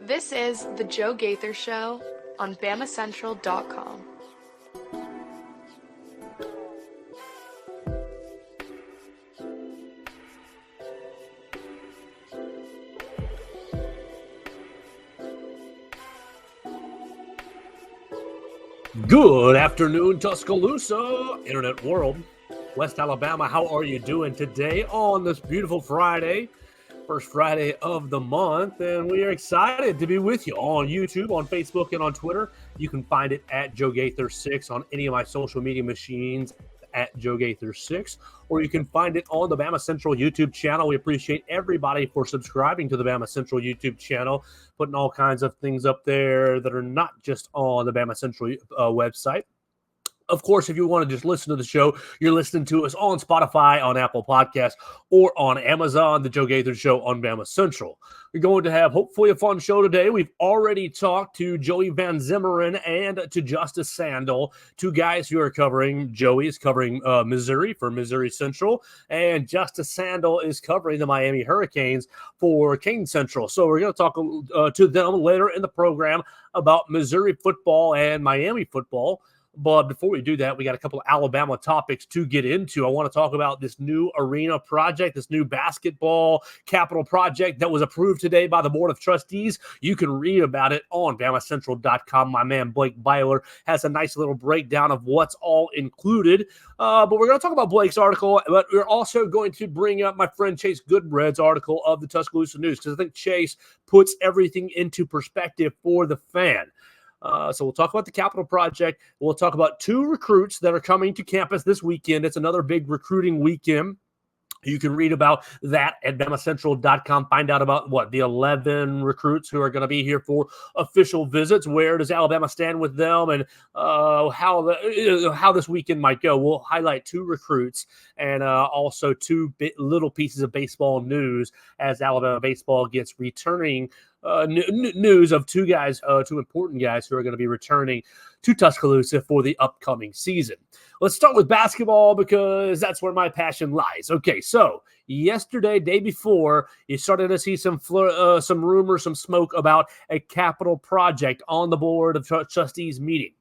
This is The Joe Gaither Show on BamaCentral.com. Good afternoon, Tuscaloosa, Internet World, West Alabama. How are you doing today on this beautiful Friday? First Friday of the month, and we are excited to be with you on YouTube, on Facebook, and on Twitter. You can find it at Joe Gaither6 on any of my social media machines at Joe Gaither6, or you can find it on the Bama Central YouTube channel. We appreciate everybody for subscribing to the Bama Central YouTube channel, putting all kinds of things up there that are not just on the Bama Central website. Of course, if you want to just listen to the show, you're listening to us on Spotify, on Apple Podcasts, or on Amazon, The Joe Gaither Show on Bama Central. We're going to have, hopefully, a fun show today. We've already talked to Joey Van Zummeran and to Justice Sandle, two guys who are covering. Joey is covering Missouri for Missouri Central, and Justice Sandle is covering the Miami Hurricanes for Kane Central. So we're going to talk to them later in the program about Missouri football and Miami football. But before we do that, we got a couple of Alabama topics to get into. I want to talk about this new arena project, this new basketball capital project that was approved today by the Board of Trustees. You can read about it on BamaCentral.com. My man Blake Byler has a nice little breakdown of what's all included. But we're going to talk about Blake's article, but we're also going to bring up my friend Chase Goodbread's article of the Tuscaloosa News, because I think Chase puts everything into perspective for the fan. So we'll talk about the Capital Project. We'll talk about two recruits that are coming to campus this weekend. It's another big recruiting weekend. You can read about that at BamaCentral.com. Find out about the 11 recruits who are going to be here for official visits. Where does Alabama stand with them, and how this weekend might go? We'll highlight two recruits and also two little pieces of baseball news as Alabama baseball gets returning news of two important guys who are going to be returning to Tuscaloosa for the upcoming season. Let's start with basketball because that's where my passion lies. Okay, so yesterday, day before, you started to see some rumors, some smoke about a capital project on the Board of Trustees meeting.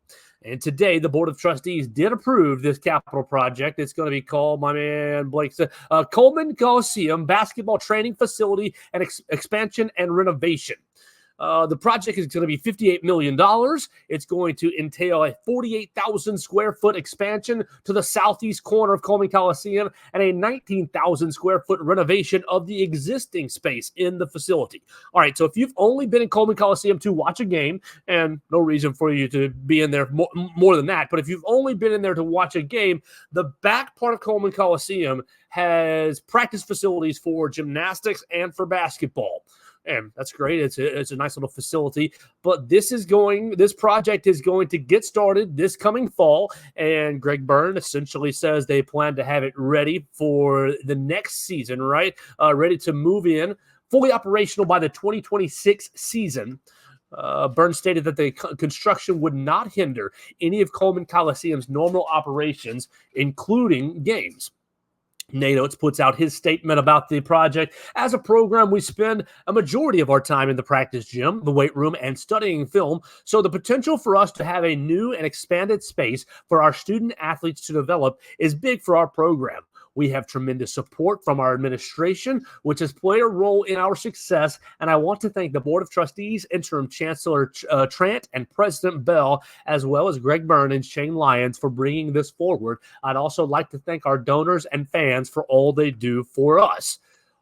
And today, the Board of Trustees did approve this capital project. It's going to be called, my man Blake said, Coleman Coliseum Basketball Training Facility and Expansion and Renovation. The project is going to be $58 million. It's going to entail a 48,000 square foot expansion to the southeast corner of Coleman Coliseum and a 19,000 square foot renovation of the existing space in the facility. All right, so if you've only been in Coleman Coliseum to watch a game, and no reason for you to be in there more than that, but if you've only been in there to watch a game, the back part of Coleman Coliseum has practice facilities for gymnastics and for basketball. And that's great. It's a nice little facility. But this project is going to get started this coming fall. And Greg Byrne essentially says they plan to have it ready for the next season, right? Ready to move in, fully operational by the 2026 season. Byrne stated that the construction would not hinder any of Coleman Coliseum's normal operations, including games. Nate Oates puts out his statement about the project. As a program, we spend a majority of our time in the practice gym, the weight room, and studying film, so the potential for us to have a new and expanded space for our student athletes to develop is big for our program. We have tremendous support from our administration, which has played a role in our success, and I want to thank the Board of Trustees, Interim Chancellor Trant, and President Bell, as well as Greg Byrne and Shane Lyons for bringing this forward. I'd also like to thank our donors and fans for all they do for us.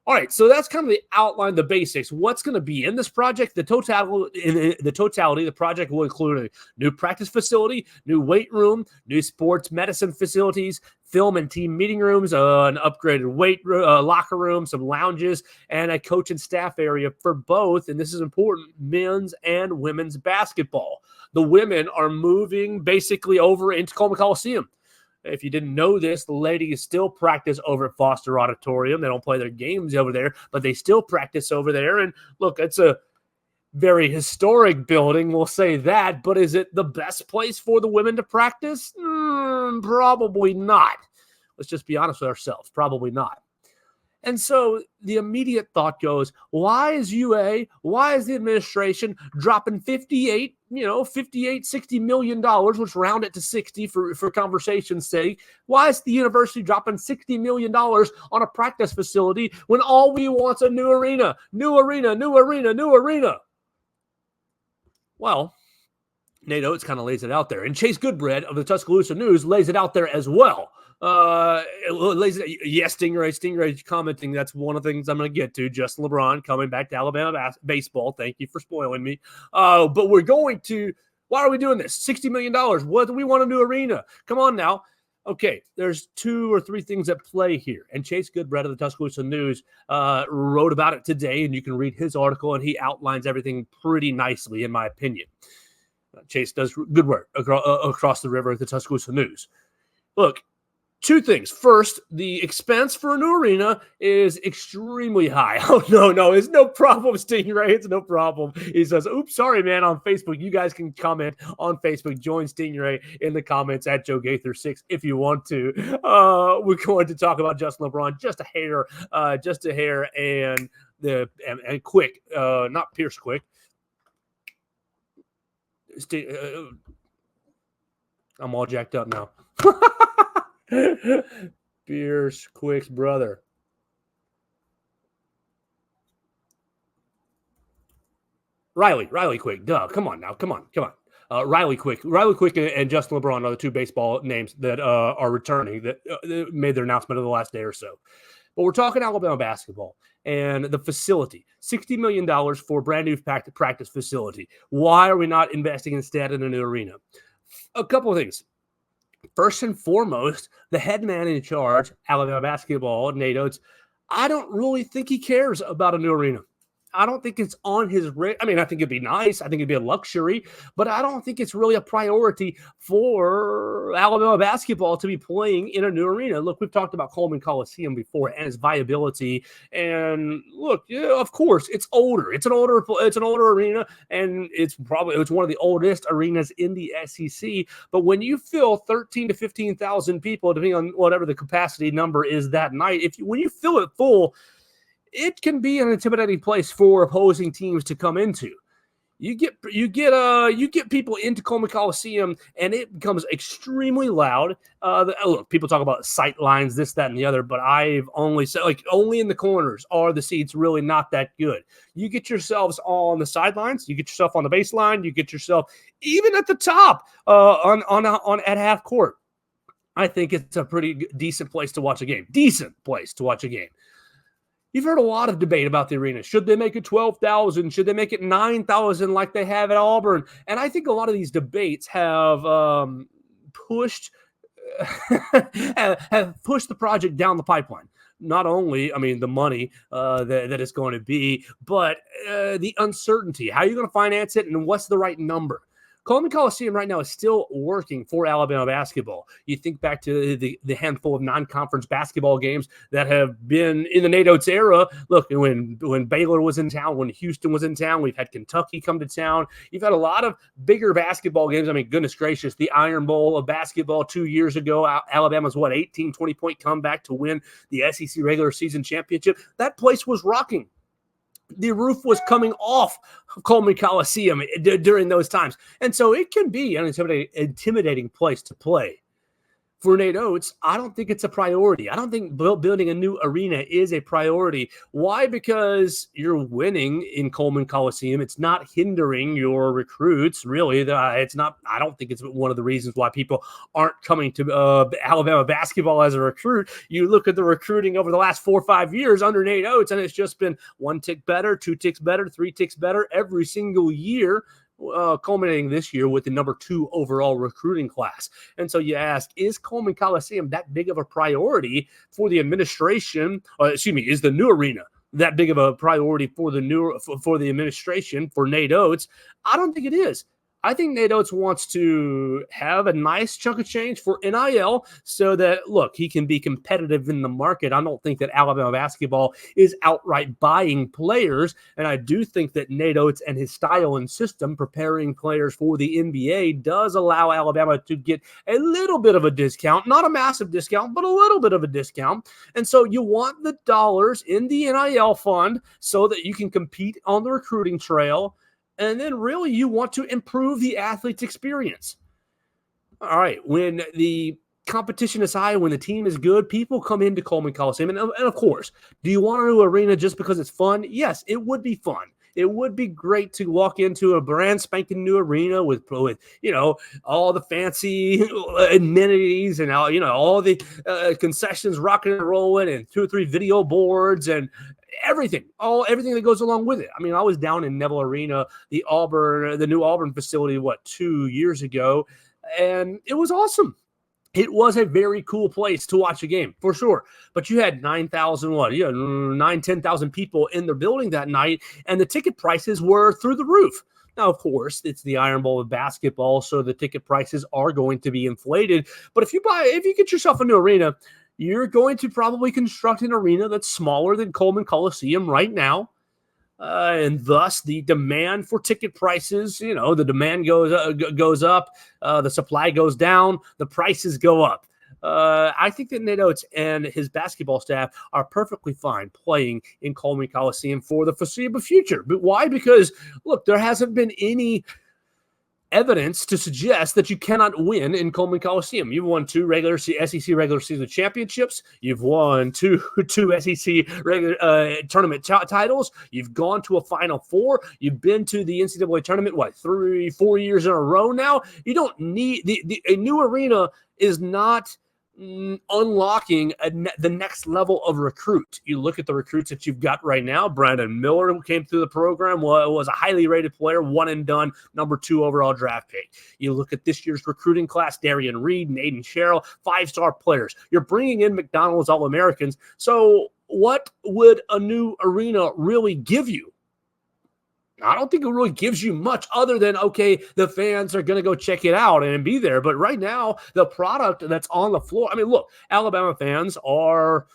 All right, so that's kind of the outline, the basics. What's going to be in this project? The totality, the project will include a new practice facility, new weight room, new sports medicine facilities, film and team meeting rooms, an upgraded locker room, some lounges, and a coach and staff area for both, and this is important, men's and women's basketball. The women are moving basically over into Coleman Coliseum. If you didn't know this, the ladies still practice over at Foster Auditorium. They don't play their games over there, but they still practice over there. And look, it's a very historic building, we'll say that, but is it the best place for the women to practice? Probably not. Let's just be honest with ourselves. Probably not. And so the immediate thought goes, why is why is the administration dropping 60 million dollars, which round it to 60 for conversation's sake? Why is the university dropping $60 million on a practice facility when all we want's a new arena? Well, Nate Oates kind of lays it out there. And Chase Goodbread of the Tuscaloosa News lays it out there as well. Yes, Stingray commenting. That's one of the things I'm going to get to. Justin LeBron coming back to Alabama baseball. Thank you for spoiling me. But we're going to, why are we doing this? $60 million. What do we want a new arena? Come on now. Okay, there's 2 or 3 things at play here. And Chase Goodbread of the Tuscaloosa News wrote about it today, and you can read his article, and he outlines everything pretty nicely, in my opinion. Chase does good work across the river at the Tuscaloosa News. Look, 2 things. First, the expense for a new arena is extremely high. Oh, no, it's no problem, Stingray. It's no problem. He says, oops, sorry, man, on Facebook. You guys can comment on Facebook. Join Stingray in the comments at Joe Gaither6 if you want to. We're going to talk about Justin LeBron just a hair, and Quick, not Pierce Quick. I'm all jacked up now. Pierce Quick's brother. Riley Quick. Duh. Come on. Riley Quick and Justin LeBron are the 2 baseball names that are returning that made their announcement of the last day or so. But we're talking Alabama basketball and the facility. $60 million for a brand new practice facility. Why are we not investing instead in a new arena? A couple of things. First and foremost, the head man in charge, Alabama basketball, Nate Oates, I don't really think he cares about a new arena. I don't think it's on his radar. I mean, I think it'd be nice. I think it'd be a luxury, but I don't think it's really a priority for Alabama basketball to be playing in a new arena. Look, we've talked about Coleman Coliseum before and its viability. And look, yeah, of course, it's older. It's an older arena, and it's one of the oldest arenas in the SEC. But when you fill 13 to 15,000 people, depending on whatever the capacity number is that night, when you fill it full, it can be an intimidating place for opposing teams to come into. You get people into Coleman Coliseum, and it becomes extremely loud. Look, people talk about sight lines, this, that, and the other, but I've only said only in the corners are the seats really not that good. You get yourselves on the sidelines, you get yourself on the baseline, you get yourself even at the top at half court. I think it's a pretty decent place to watch a game. You've heard a lot of debate about the arena. Should they make it 12,000? Should they make it 9,000 like they have at Auburn? And I think a lot of these debates have pushed the project down the pipeline. Not only, the money that it's going to be, but the uncertainty. How are you going to finance it, and what's the right number? Coleman Coliseum right now is still working for Alabama basketball. You think back to the handful of non-conference basketball games that have been in the Nate Oates era. Look, when Baylor was in town, when Houston was in town, we've had Kentucky come to town. You've had a lot of bigger basketball games. I mean, goodness gracious, the Iron Bowl of basketball 2 years ago, Alabama's 18, 20-point comeback to win the SEC regular season championship. That place was rocking. The roof was coming off Coleman Coliseum during those times. And so it can be an intimidating place to play. For Nate Oates, I don't think it's a priority. I don't think building a new arena is a priority. Why? Because you're winning in Coleman Coliseum. It's not hindering your recruits, really. It's not. I don't think it's one of the reasons why people aren't coming to Alabama basketball as a recruit. You look at the recruiting over the last 4 or 5 years under Nate Oates, and it's just been 1 tick better, 2 ticks better, 3 ticks better every single year. Culminating this year with the number 2 overall recruiting class. And so you ask, is Coleman Coliseum that big of a priority for the administration? Is the new arena that big of a priority for the administration, for Nate Oates? I don't think it is. I think Nate Oates wants to have a nice chunk of change for NIL so that, look, he can be competitive in the market. I don't think that Alabama basketball is outright buying players, and I do think that Nate Oates and his style and system preparing players for the NBA does allow Alabama to get a little bit of a discount, not a massive discount, but a little bit of a discount. And so you want the dollars in the NIL fund so that you can compete on the recruiting trail. And then really you want to improve the athlete's experience. All right, when the competition is high, when the team is good, people come into Coleman Coliseum. And of course, do you want a new arena just because it's fun? Yes, it would be fun. It would be great to walk into a brand spanking new arena with all the fancy amenities and all the concessions rocking and rolling and 2 or 3 video boards and everything that goes along with it. I mean, I was down in Neville Arena, the new Auburn facility, 2 years ago, and it was awesome. It was a very cool place to watch a game, for sure. But you had 10,000 people in the building that night, and the ticket prices were through the roof. Now, of course, it's the Iron Bowl of basketball, so the ticket prices are going to be inflated. But if you get yourself a new arena, you're going to probably construct an arena that's smaller than Coleman Coliseum right now. And thus the demand for ticket prices, the demand goes up, the supply goes down, the prices go up. I think that Nate Oates and his basketball staff are perfectly fine playing in Coleman Coliseum for the foreseeable future. But why? Because, look, there hasn't been any evidence to suggest that you cannot win in Coleman Coliseum. You've won 2 SEC regular season championships. You've won two SEC tournament titles. You've gone to a Final Four. You've been to the NCAA tournament, 3-4 years in a row now. You don't need a new arena is not unlocking the next level of recruit. You look at the recruits that you've got right now. Brandon Miller, who came through the program, was a highly rated player, one and done, number 2 overall draft pick. You look at this year's recruiting class, Darian Reed and Aiden Sherrill, 5-star players. You're bringing in McDonald's All-Americans. So what would a new arena really give you? I don't think it really gives you much other than, okay, the fans are going to go check it out and be there. But right now, the product that's on the floor, I mean, look, Alabama fans are,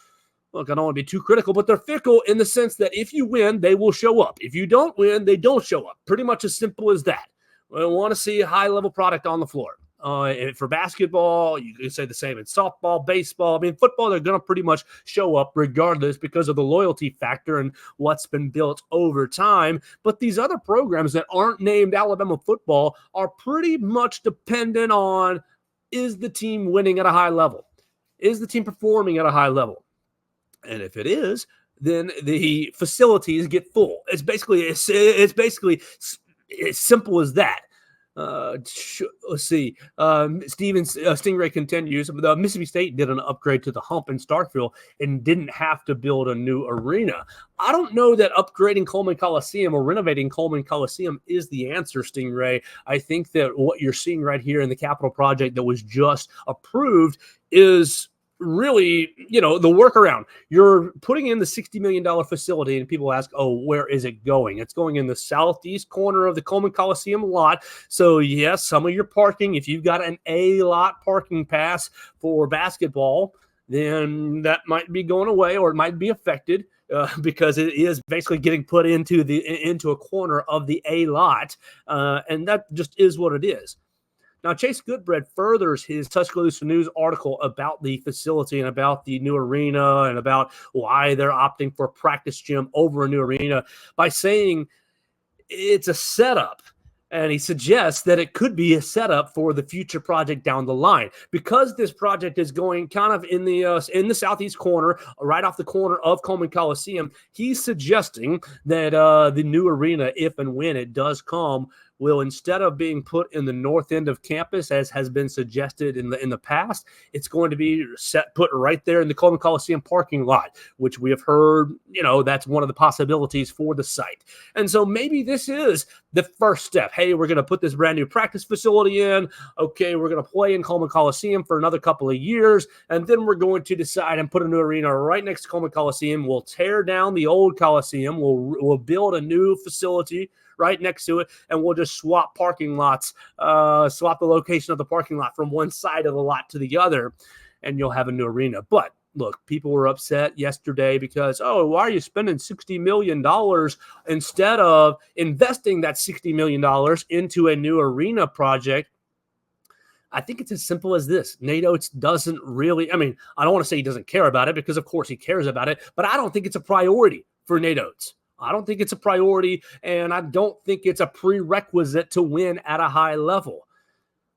look, I don't want to be too critical, but they're fickle in the sense that if you win, they will show up. If you don't win, they don't show up. Pretty much as simple as that. We want to see a high-level product on the floor. For basketball, you can say the same in softball, baseball. I mean, football, they're going to pretty much show up regardless because of the loyalty factor and what's been built over time. But these other programs that aren't named Alabama football are pretty much dependent on, is the team winning at a high level? Is the team performing at a high level? And if it is, then the facilities get full. It's basically as simple as that. Let's see. Stingray continues. The Mississippi State did an upgrade to the hump in Starkville and didn't have to build a new arena. I don't know that upgrading Coleman Coliseum or renovating Coleman Coliseum is the answer, Stingray. I think that what you're seeing right here in the capital project that was just approved is really, the workaround. You're putting in the $60 million facility, and people ask, where is it going? It's going in the southeast corner of the Coleman Coliseum lot. So, yes, some of your parking, if you've got an A-lot parking pass for basketball, then that might be going away or it might be affected because it is basically getting put into a corner of the A-lot, and that just is what it is. Now, Chase Goodbread furthers his Tuscaloosa News article about the facility and about the new arena and about why they're opting for a practice gym over a new arena by saying it's a setup. And he suggests that it could be a setup for the future project down the line. Because this project is going kind of in the southeast corner, right off the corner of Coleman Coliseum, he's suggesting that the new arena, if and when it does come, will, instead of being put in the north end of campus, as has been suggested in the past, it's going to be put right there in the Coleman Coliseum parking lot, which we have heard, that's one of the possibilities for the site. And so maybe this is the first step. Hey, we're going to put this brand new practice facility in. Okay, we're going to play in Coleman Coliseum for another couple of years, and then we're going to decide and put a new arena right next to Coleman Coliseum. We'll tear down the old Coliseum. We'll build a new facility right next to it, and we'll just swap parking lots, swap the location of the parking lot from one side of the lot to the other, and you'll have a new arena. But look, people were upset yesterday because, why are you spending $60 million instead of investing that $60 million into a new arena project? I think it's as simple as this. Nate Oates doesn't really, I don't want to say he doesn't care about it, because of course he cares about it, but I don't think it's a priority for Nate Oates. I don't think it's a priority, and I don't think it's a prerequisite to win at a high level.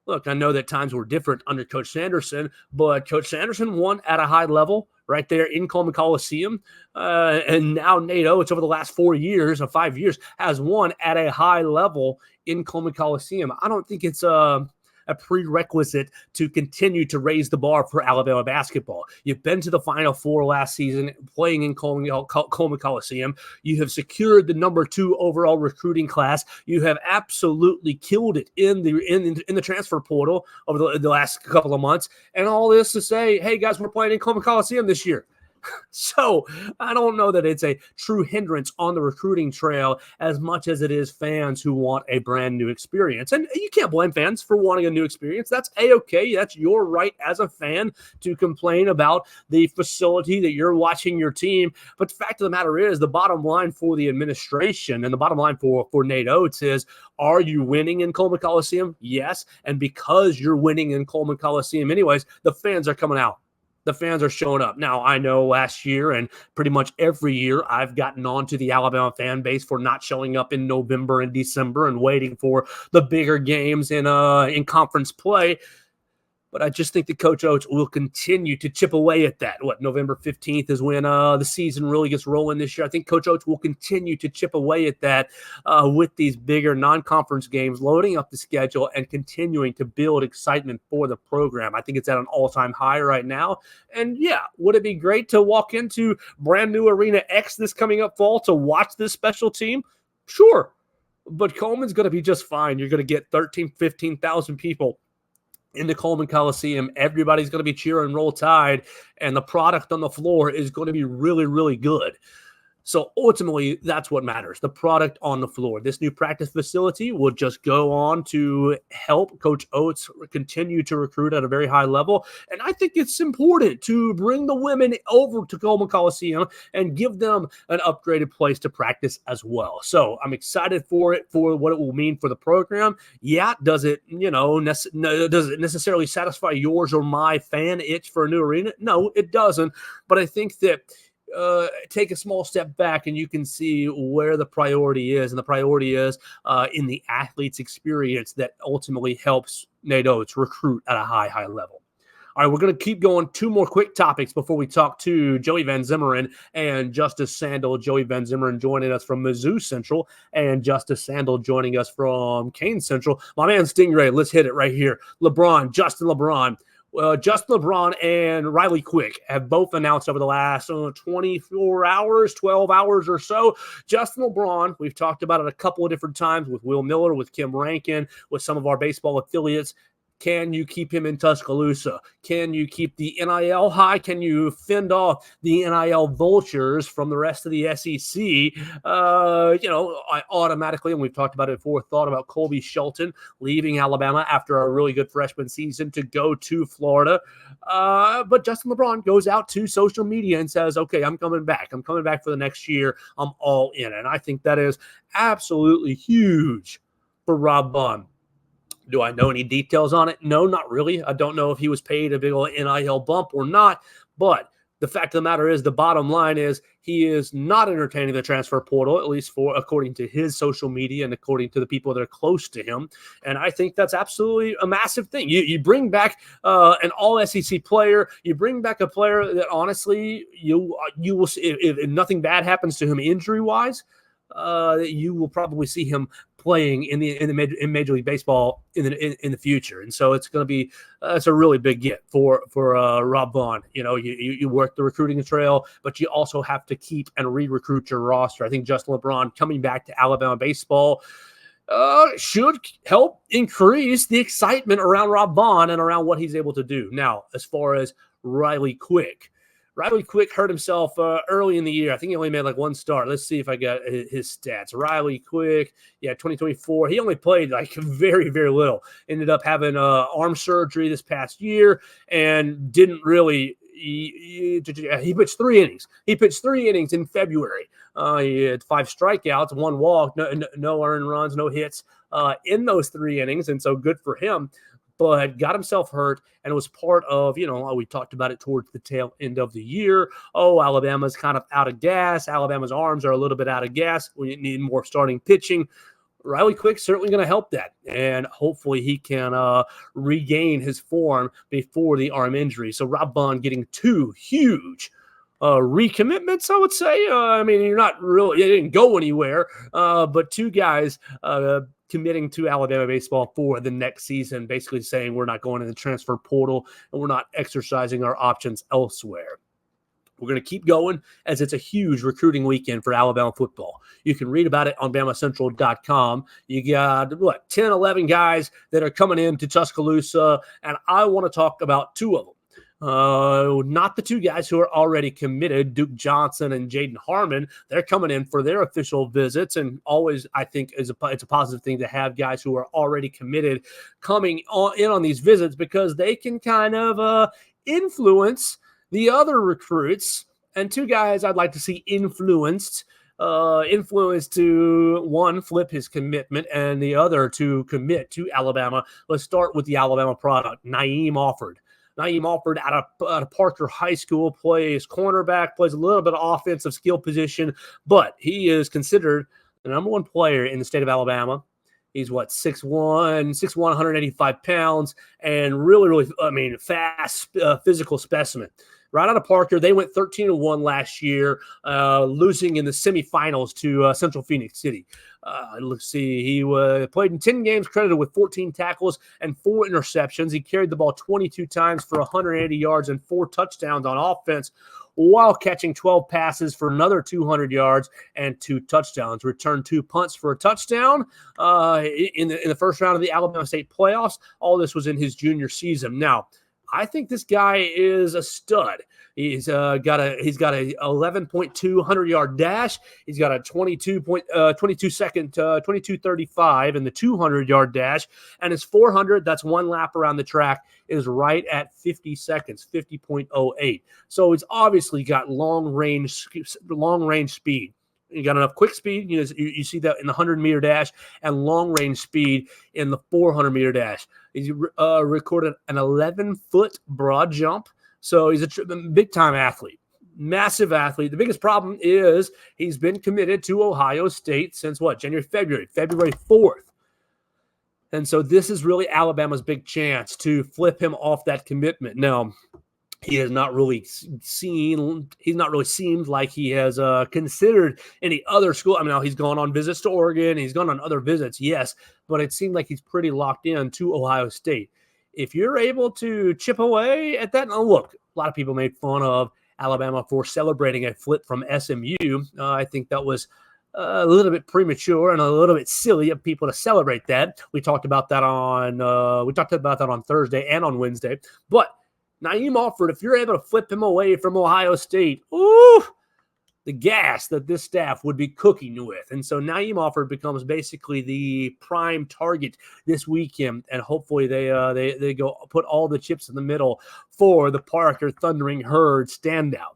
Look, I know that times were different under Coach Sanderson, but Coach Sanderson won at a high level right there in Coleman Coliseum. And now Nate Oates, over the last 5 years, has won at a high level in Coleman Coliseum. I don't think it's a prerequisite to continue to raise the bar for Alabama basketball. You've been to the Final Four last season playing in Coleman Coliseum. You have secured the number 2 overall recruiting class. You have absolutely killed it in the transfer portal over the last couple of months. And all this to say, hey, guys, we're playing in Coleman Coliseum this year. So I don't know that it's a true hindrance on the recruiting trail as much as it is fans who want a brand new experience. And you can't blame fans for wanting a new experience. That's A-okay. That's your right as a fan to complain about the facility that you're watching your team. But the fact of the matter is, the bottom line for the administration and the bottom line for Nate Oates is, are you winning in Coleman Coliseum? Yes. And because you're winning in Coleman Coliseum anyways, the fans are coming out. The fans are showing up. Now, I know last year and pretty much every year I've gotten on to the Alabama fan base for not showing up in November and December and waiting for the bigger games in conference play. But I just think that Coach Oates will continue to chip away at that. November 15th is when the season really gets rolling this year. I think Coach Oates will continue to chip away at that with these bigger non-conference games, loading up the schedule and continuing to build excitement for the program. I think it's at an all-time high right now. And yeah, would it be great to walk into brand new Arena X this coming up fall to watch this special team? Sure. But Coleman's going to be just fine. You're going to get 13,000, 15,000 people in the Coleman Coliseum. Everybody's going to be cheering Roll Tide, and the product on the floor is going to be really, really good. So ultimately, that's what matters, the product on the floor. This new practice facility will just go on to help Coach Oates continue to recruit at a very high level. And I think it's important to bring the women over to Coleman Coliseum and give them an upgraded place to practice as well. So I'm excited for it, for what it will mean for the program. Yeah, does it necessarily satisfy yours or my fan itch for a new arena? No, it doesn't. But I think that take a small step back and you can see where the priority is. And the priority is in the athlete's experience that ultimately helps Nate Oates recruit at a high level. All right, we're going to keep going. 2 more quick topics before we talk to Joey Van Zummeran and Justice Sandle. Joey Van Zummeran joining us from Mizzou Central and Justice Sandle joining us from Kane Central. My man Stingray, let's hit it right here. Justin LeBron and Riley Quick have both announced over the last 24 hours, 12 hours or so. Justin LeBron, we've talked about it a couple of different times with Will Miller, with Kim Rankin, with some of our baseball affiliates. Can you keep him in Tuscaloosa? Can you keep the NIL high? Can you fend off the NIL vultures from the rest of the SEC? I automatically, and we've talked about it before, thought about Colby Shelton leaving Alabama after a really good freshman season to go to Florida. But Justin LeBron goes out to social media and says, okay, I'm coming back. I'm coming back for the next year. I'm all in. And I think that is absolutely huge for Rob Bond. Do I know any details on it? No, not really. I don't know if he was paid a big old NIL bump or not, but the fact of the matter is, the bottom line is, he is not entertaining the transfer portal, at least according to his social media and according to the people that are close to him. And I think that's absolutely a massive thing. You bring back an all-SEC player. You bring back a player that honestly, you will see, if nothing bad happens to him injury-wise, you will probably see him playing in Major League Baseball in the future. And so it's going to be it's a really big get for Rob Vaughn. You work the recruiting trail, but you also have to keep and re-recruit your roster. I think Justin LeBron coming back to Alabama baseball should help increase the excitement around Rob Vaughn and around what he's able to do. Now, as far as Riley Quick, Riley Quick hurt himself early in the year. I think he only made like one start. Let's see if I got his stats. Riley Quick, 2024. He only played like very, very little. Ended up having arm surgery this past year and didn't really. He pitched 3 innings. He pitched 3 innings in February. He had 5 strikeouts, 1 walk, no earned runs, no hits in those 3 innings, and so good for him. But got himself hurt, and it was part of, we talked about it towards the tail end of the year. Alabama's kind of out of gas. Alabama's arms are a little bit out of gas. We need more starting pitching. Riley Quick's certainly going to help that, and hopefully he can regain his form before the arm injury. So Rob Bond getting 2 huge recommitments, I would say. You're not really, you didn't go anywhere, but 2 guys committing to Alabama baseball for the next season, basically saying we're not going in the transfer portal and we're not exercising our options elsewhere. We're going to keep going as it's a huge recruiting weekend for Alabama football. You can read about it on BamaCentral.com. You got, 10, 11 guys that are coming into Tuscaloosa, and I want to talk about 2 of them. Not the 2 guys who are already committed, Duke Johnson and Jaden Harmon. They're coming in for their official visits, and always I think it's a positive thing to have guys who are already committed coming in on these visits, because they can kind of influence the other recruits. And 2 guys I'd like to see influenced to, one, flip his commitment, and the other to commit to Alabama. Let's start with the Alabama product, Naeem Offord. Naeem Offord out of Parker High School, plays cornerback, plays a little bit of offensive skill position, but he is considered the number 1 player in the state of Alabama. He's 6'1", 185 pounds, and really, fast physical specimen. Right out of Parker, they went 13-1 last year, losing in the semifinals to Central Phoenix City. Let's see, he played in 10 games, credited with 14 tackles and 4 interceptions. He carried the ball 22 times for 180 yards and 4 touchdowns on offense, while catching 12 passes for another 200 yards and 2 touchdowns. Returned 2 punts for a touchdown in the first round of the Alabama State playoffs. All this was in his junior season. Now, I think this guy is a stud. He's got a 11.2 100-yard dash. He's got a 22:35 in the 200-yard dash, and his 400, that's 1 lap around the track, is right at 50 seconds, 50.08. So he's obviously got long range speed. You got enough quick speed. You see that in the 100-meter dash, and long-range speed in the 400-meter dash. He's recorded an 11-foot broad jump, so he's a big-time athlete, massive athlete. The biggest problem is he's been committed to Ohio State since February 4th. And so this is really Alabama's big chance to flip him off that commitment. Now, he has not really seemed like he has considered any other school. He's gone on visits to Oregon. He's gone on other visits, yes, but it seemed like he's pretty locked in to Ohio State. If you're able to chip away at that, now look, a lot of people made fun of Alabama for celebrating a flip from SMU. I think that was a little bit premature and a little bit silly of people to celebrate that. We talked about that on Thursday and on Wednesday, but Naeem Offord, if you're able to flip him away from Ohio State, the gas that this staff would be cooking with. And so Naeem Offord becomes basically the prime target this weekend, and hopefully they go put all the chips in the middle for the Parker Thundering Herd standout.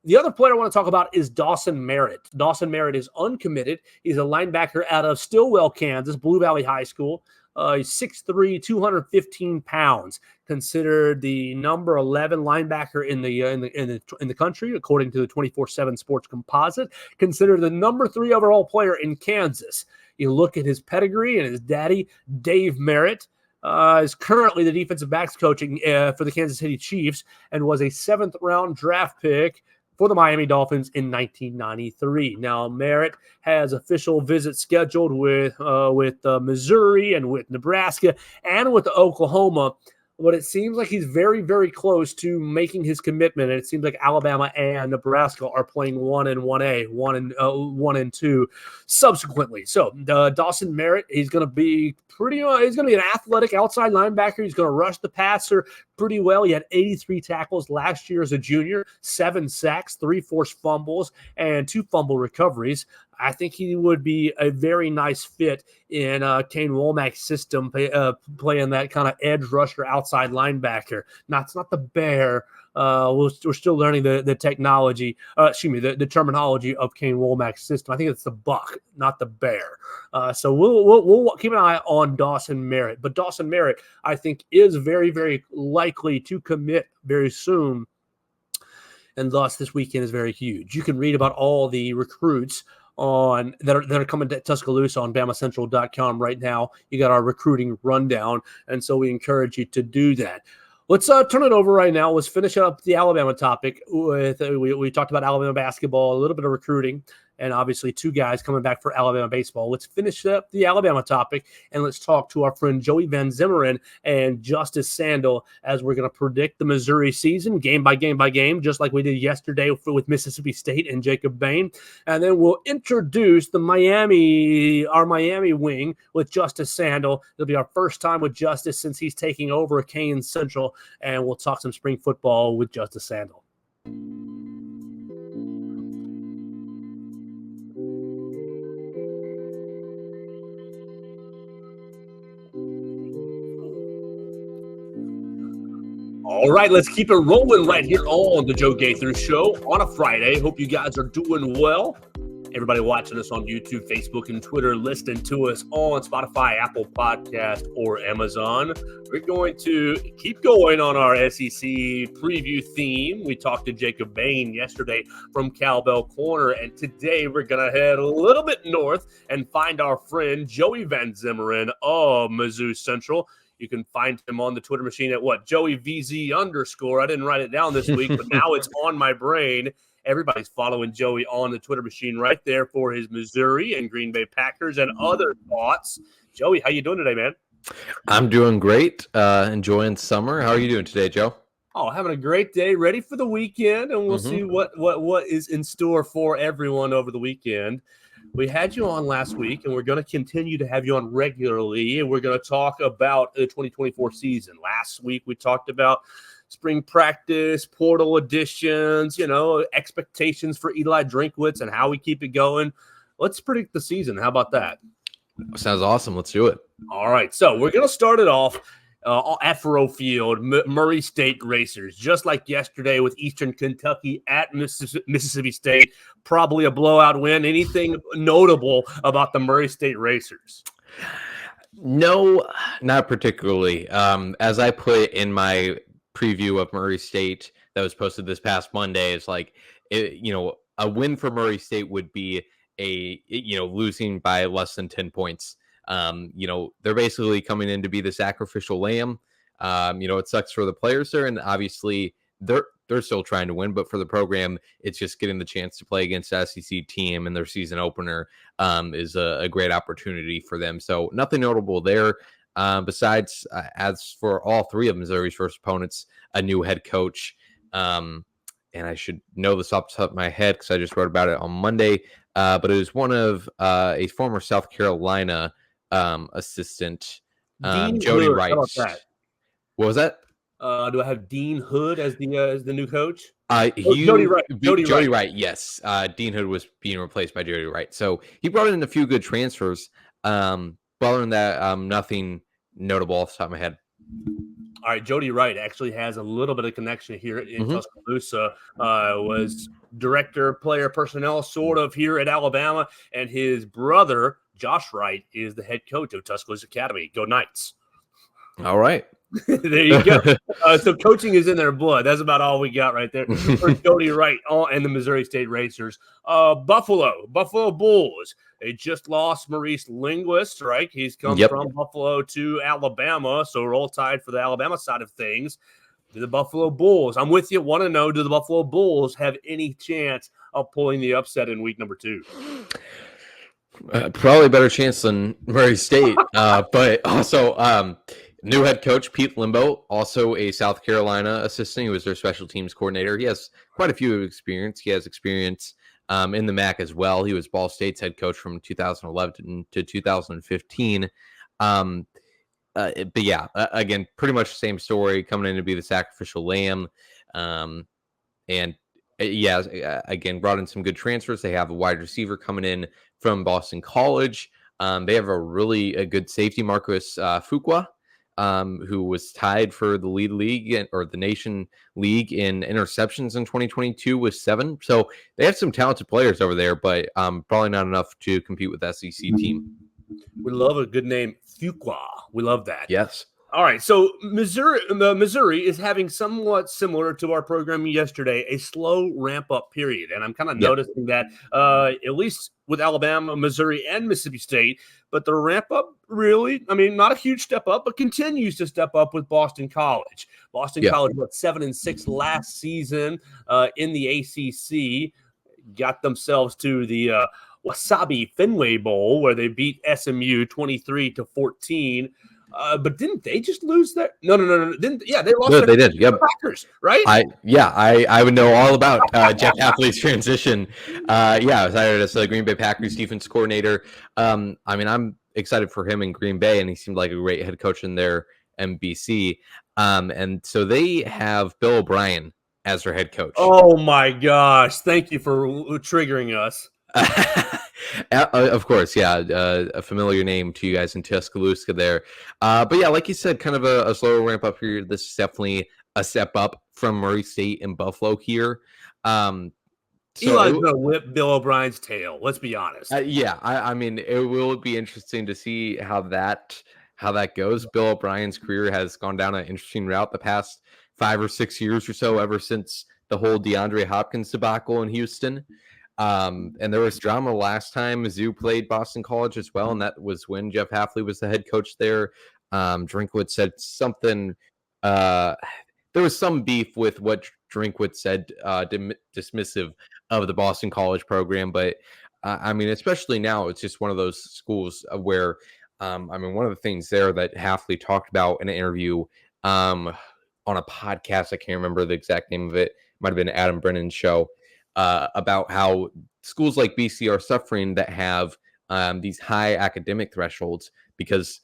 The other player I want to talk about is Dawson Merritt. Dawson Merritt is uncommitted. He's a linebacker out of Stillwell, Kansas, Blue Valley High School. He's 6'3", 215 pounds, considered the number 11 linebacker in the country, according to the 24/7 Sports Composite. Considered the number 3 overall player in Kansas. You look at his pedigree, and his daddy, Dave Merritt, is currently the defensive backs coaching for the Kansas City Chiefs, and was a 7th-round draft pick for the Miami Dolphins in 1993. Now, Merritt has official visits scheduled with Missouri and with Nebraska and with Oklahoma, but it seems like he's very, very close to making his commitment. And it seems like Alabama and Nebraska are playing 1 and 1A, 1 and 2 subsequently. So Dawson Merritt, he's going to be an athletic outside linebacker. He's going to rush the passer pretty well. He had 83 tackles last year as a junior, 7 sacks, 3 forced fumbles, and 2 fumble recoveries. I think he would be a very nice fit in Kane Womack's system, playing that kind of edge rusher outside linebacker. It's not the bear. We're still learning the technology, the terminology of Kane Womack's system. I think it's the buck, not the bear. So we'll keep an eye on Dawson Merritt. But Dawson Merritt, I think, is very, very likely to commit very soon. And thus, this weekend is very huge. You can read about all the recruits that are coming to Tuscaloosa on BamaCentral.com right now. You got our recruiting rundown, and so we encourage you to do that. Let's turn it over right now. Let's finish up the Alabama topic. We talked about Alabama basketball, a little bit of recruiting, and obviously 2 guys coming back for Alabama baseball. Let's finish up the Alabama topic, and let's talk to our friend Joey Van Zummeran and Justice Sandle as we're going to predict the Missouri season game by game, just like we did yesterday with Mississippi State and Jacob Bain. And then we'll introduce our Miami wing with Justice Sandle. It'll be our first time with Justice since he's taking over Kane Central, and we'll talk some spring football with Justice Sandle. All right, let's keep it rolling right here on the Joe Gaither Show on a Friday. Hope you guys are doing well. Everybody watching us on YouTube, Facebook, and Twitter, listening to us on Spotify, Apple Podcast, or Amazon. We're going to keep going on our SEC preview theme. We talked to Jacob Bain yesterday from Cowbell Corner, and today we're going to head a little bit north and find our friend Joey Van Zummeran of Mizzou Central. You can find him on the Twitter machine at Joey VZ _. I didn't write it down this week, but now it's on my brain. Everybody's following Joey on the Twitter machine right there for his Missouri and Green Bay Packers and other thoughts. Joey, how you doing today, man? I'm doing great. Enjoying summer. How are you doing today, Joe? Oh, having a great day, ready for the weekend, and we'll see what is in store for everyone over the weekend. We had you on last week, and we're going to continue to have you on regularly, and we're going to talk about the 2024 season. Last week, we talked about spring practice, portal additions, expectations for Eli Drinkwitz and how we keep it going. Let's predict the season. How about that? Sounds awesome. Let's do it. All right, so we're going to start it off at Faurot Field, Murray State Racers, just like yesterday with Eastern Kentucky at Mississippi State. Probably a blowout win. Anything notable about the Murray State Racers? No, not particularly. As I put in my preview of Murray State that was posted this past Monday, it's like, a win for Murray State would be losing by less than 10 points. They're basically coming in to be the sacrificial lamb. It sucks for the players there, and obviously they're still trying to win, but for the program, it's just getting the chance to play against the SEC team in their season opener is a great opportunity for them. So nothing notable there. Besides, as for all 3 of Missouri's first opponents, a new head coach. And I should know this off the top of my head because I just wrote about it on Monday. But it was one of a former South Carolina assistant, Jody Hood. Wright. How about that? What was that? Do I have Dean Hood as the new coach? Jody Wright. Yes. Dean Hood was being replaced by Jody Wright. So he brought in a few good transfers. But other than that, nothing notable off the top of my head. All right, Jody Wright actually has a little bit of connection here in Tuscaloosa. Was director, player personnel, sort of here at Alabama, and his brother Josh Wright is the head coach of Tuscaloosa Academy. Go Knights! All right. There you go. So coaching is in their blood. That's about all we got right there for Jody Wright and the Missouri State Racers. Buffalo Bulls. They just lost Maurice Linguist, right? He's come from Buffalo to Alabama, so we're all tied for the Alabama side of things. Do the Buffalo Bulls, I'm with you, want to know, do the Buffalo Bulls have any chance of pulling the upset in week number 2? Probably a better chance than Murray State, but also new head coach Pete Limbo, also a South Carolina assistant. He was their special teams coordinator. He has quite a few experience. He has experience in the MAC as well. He was Ball State's head coach from 2011 to 2015. But yeah, again, pretty much the same story, coming in to be the sacrificial lamb. And yeah, again, brought in some good transfers. They have a wide receiver coming in from Boston College. They have a good safety, Marcus Fuqua, who was tied for the league or the nation league in interceptions in 2022 with 7. So they have some talented players over there, but probably not enough to compete with the SEC team. We love a good name, Fuqua. We love that. Yes. All right, so Missouri is having somewhat similar to our program yesterday, a slow ramp-up period. And I'm kind of noticing that at least with Alabama, Missouri, and Mississippi State, but the ramp-up really, not a huge step up, but continues to step up with Boston College. Boston College went 7-6 last season in the ACC, got themselves to the Wasabi Fenway Bowl, where they beat SMU 23-14. But didn't they just lose that? No. They lost. No, they did. Yep. Packers, right? I would know all about Jeff Hafley's transition. I was hired as the Green Bay Packers defense coordinator. I'm excited for him in Green Bay, and he seemed like a great head coach in their MBC. And so they have Bill O'Brien as their head coach. Oh my gosh! Thank you for triggering us. Of course, a familiar name to you guys in Tuscaloosa there. But yeah, like you said, kind of a slower ramp up here. This is definitely a step up from Murray State and Buffalo here. Eli's going to whip Bill O'Brien's tail. Let's be honest. It will be interesting to see how that goes. Bill O'Brien's career has gone down an interesting route the past 5 or 6 years or so, ever since the whole DeAndre Hopkins debacle in Houston. And there was drama last time Mizzou played Boston College as well, and that was when Jeff Hafley was the head coach there. Drinkwitz said something. There was some beef with what Drinkwitz said, dismissive of the Boston College program. But, especially now, it's just one of those schools where, one of the things there that Hafley talked about in an interview on a podcast, I can't remember the exact name of it, might have been Adam Brennan's show, about how schools like BC are suffering that have these high academic thresholds because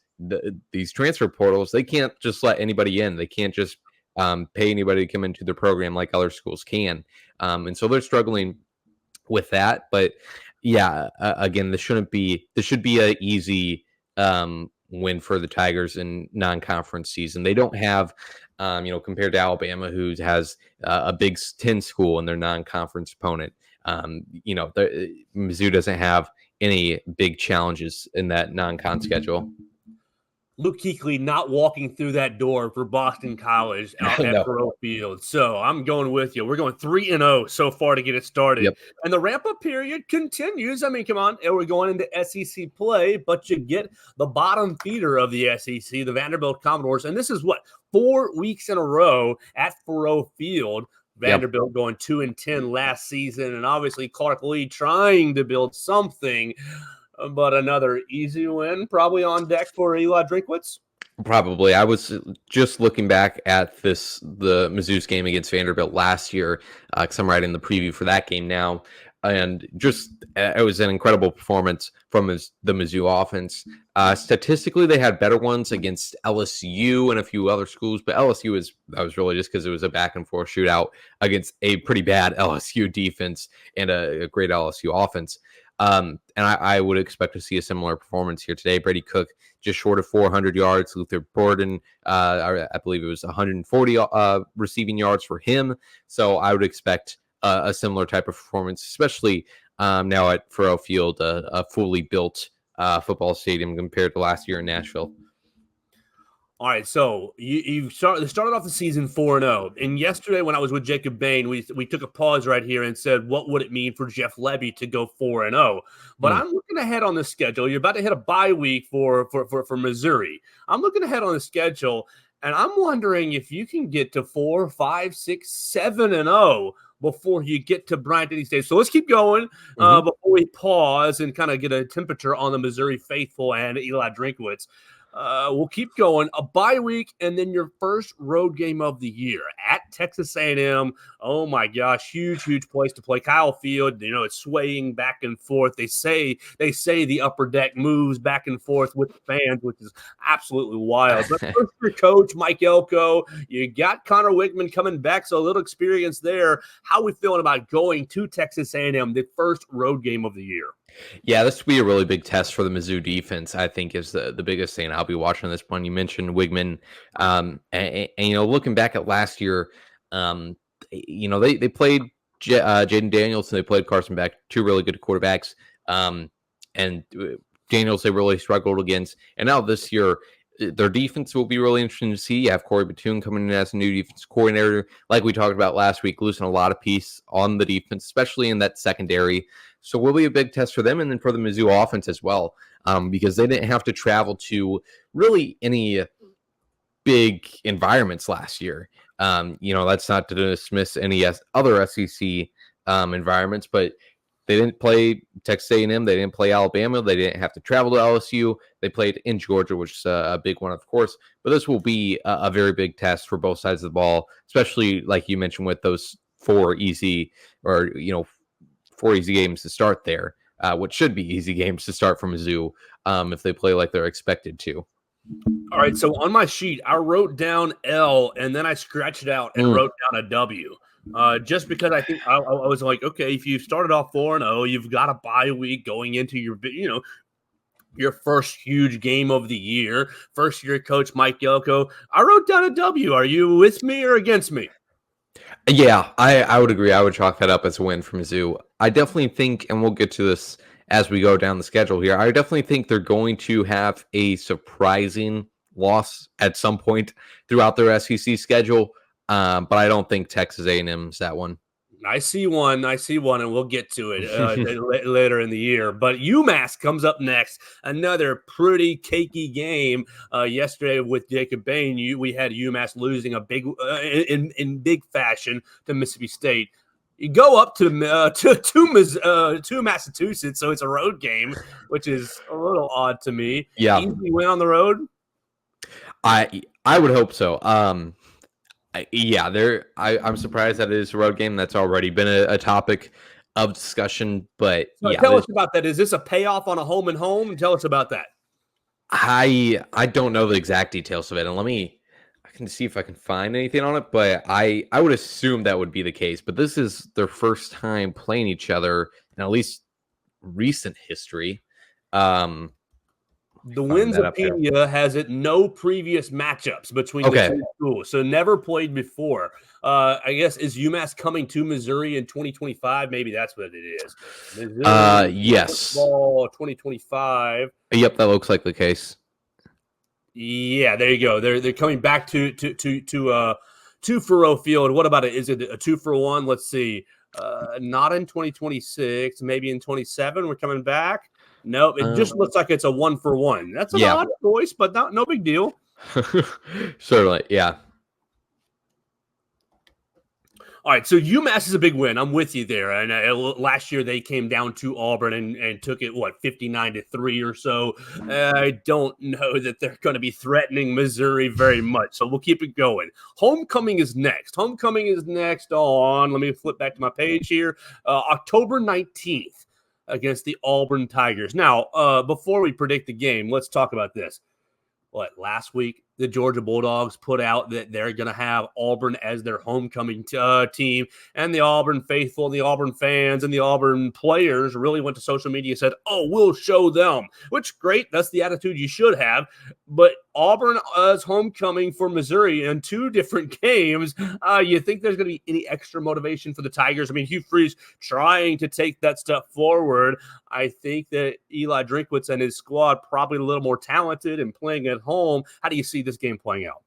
these transfer portals, they can't just let anybody in. They can't just pay anybody to come into their program like other schools can. And so they're struggling with that. But again, this should be an easy win for the Tigers in non-conference season. They don't have, compared to Alabama, who has a Big Ten school in their non-conference opponent. Mizzou doesn't have any big challenges in that non-con schedule. Luke Kuechly not walking through that door for Boston College out at Faurot Field. So I'm going with you. We're going 3-0 so far to get it started. Yep. And the ramp-up period continues. Come on. We're going into SEC play, but you get the bottom feeder of the SEC, the Vanderbilt Commodores. And this is 4 weeks in a row at Faurot Field. Vanderbilt going 2-10 last season. And obviously Clark Lee trying to build something. But another easy win probably on deck for Eli Drinkwitz? Probably. I was just looking back at the Mizzou's game against Vanderbilt last year, because I'm writing the preview for that game now. And just it was an incredible performance from the Mizzou offense. Statistically, they had better ones against LSU and a few other schools, but that was really just because it was a back and forth shootout against a pretty bad LSU defense and a great LSU offense. And I would expect to see a similar performance here today. Brady Cook just short of 400 yards. Luther Borden, I believe it was 140 receiving yards for him. So I would expect a similar type of performance, especially now at Faurot Field, a fully built football stadium compared to last year in Nashville. All right, so you started off the season 4-0, and yesterday when I was with Jacob Bain, we took a pause right here and said, what would it mean for Jeff Lebby to go 4-0? But I'm looking ahead on the schedule. You're about to hit a bye week for Missouri. I'm looking ahead on the schedule, and I'm wondering if you can get to 4, 5, 6, 7-0 before you get to Bryant-Denny State. So let's keep going before we pause and kind of get a temperature on the Missouri faithful and Eli Drinkwitz. We'll keep going. A bye week, and then your first road game of the year at Texas A&M. Oh my gosh, huge place to play. Kyle Field, it's swaying back and forth. They say the upper deck moves back and forth with the fans, which is absolutely wild. But first, your coach Mike Elko, you got Connor Wickman coming back, so a little experience there. How are we feeling about going to Texas A&M, the first road game of the year? Yeah, this will be a really big test for the Mizzou defense, I think, is the biggest thing. I'll be watching this one. You mentioned Wigman. And looking back at last year, they played Jaden Daniels and they played Carson Beck, two really good quarterbacks. And Daniels, they really struggled against. And now this year, their defense will be really interesting to see. You have Corey Batoon coming in as a new defense coordinator. Like we talked about last week, losing a lot of piece on the defense, especially in that secondary. So will be a big test for them and then for the Mizzou offense as well, because they didn't have to travel to really any big environments last year. That's not to dismiss any other SEC environments, but they didn't play Texas A&M. They didn't play Alabama. They didn't have to travel to LSU. They played in Georgia, which is a big one, of course. But this will be a very big test for both sides of the ball, especially like you mentioned with those four easy games to start there, which should be easy games to start from Mizzou if they play like they're expected to. All right, so on my sheet, I wrote down L, and then I scratched it out and wrote down a W. Just because I think I was like, okay, if you started off 4-0, you've got a bye week going into your first huge game of the year. First year coach Mike Elko. I wrote down a W. Are you with me or against me? Yeah, I would agree. I would chalk that up as a win for Mizzou. I definitely think, and we'll get to this as we go down the schedule here, I definitely think they're going to have a surprising loss at some point throughout their SEC schedule, but I don't think Texas A&M's that one. I see one, and we'll get to it later in the year. But UMass comes up next. Another pretty cakey game yesterday with Jacob Bain. We had UMass losing a big in big fashion to Mississippi State. You go up to Massachusetts, so it's a road game, which is a little odd to me. Yeah, easy win on the road. I would hope so. I'm surprised that it is a road game. That's already been a topic of discussion. But so tell us about that. Is this a payoff on a home and home? Tell us about that. I don't know the exact details of it, and I can see if I can find anything on it. But I would assume that would be the case. But this is their first time playing each other in at least recent history. The Winsipedia has it no previous matchups between the two schools, so never played before. I guess, is UMass coming to Missouri in 2025? Maybe that's what it is. Missouri, yes. Football 2025. Yep, that looks like the case. Yeah, there you go. They're coming back to 2-for-0 field. What about it? Is it a 2-for-1? Let's see. Not in 2026. Maybe in 27. We're coming back. Nope, it just looks like it's a 1-for-1. That's an odd choice, but no big deal. Certainly, yeah. All right, so UMass is a big win. I'm with you there. And last year they came down to Auburn and took it, 59-3 or so. I don't know that they're going to be threatening Missouri very much, so we'll keep it going. Homecoming is next. On, let me flip back to my page here, October 19th. Against the Auburn Tigers. Now, before we predict the game, let's talk about this. Last week, the Georgia Bulldogs put out that they're going to have Auburn as their homecoming team, and the Auburn faithful, and the Auburn fans, and the Auburn players really went to social media and said, oh, we'll show them, which, great, that's the attitude you should have, but Auburn as homecoming for Missouri in two different games, you think there's going to be any extra motivation for the Tigers? I mean, Hugh Freeze trying to take that step forward. I think that Eli Drinkwitz and his squad probably a little more talented and playing at home. How do you see this game playing out?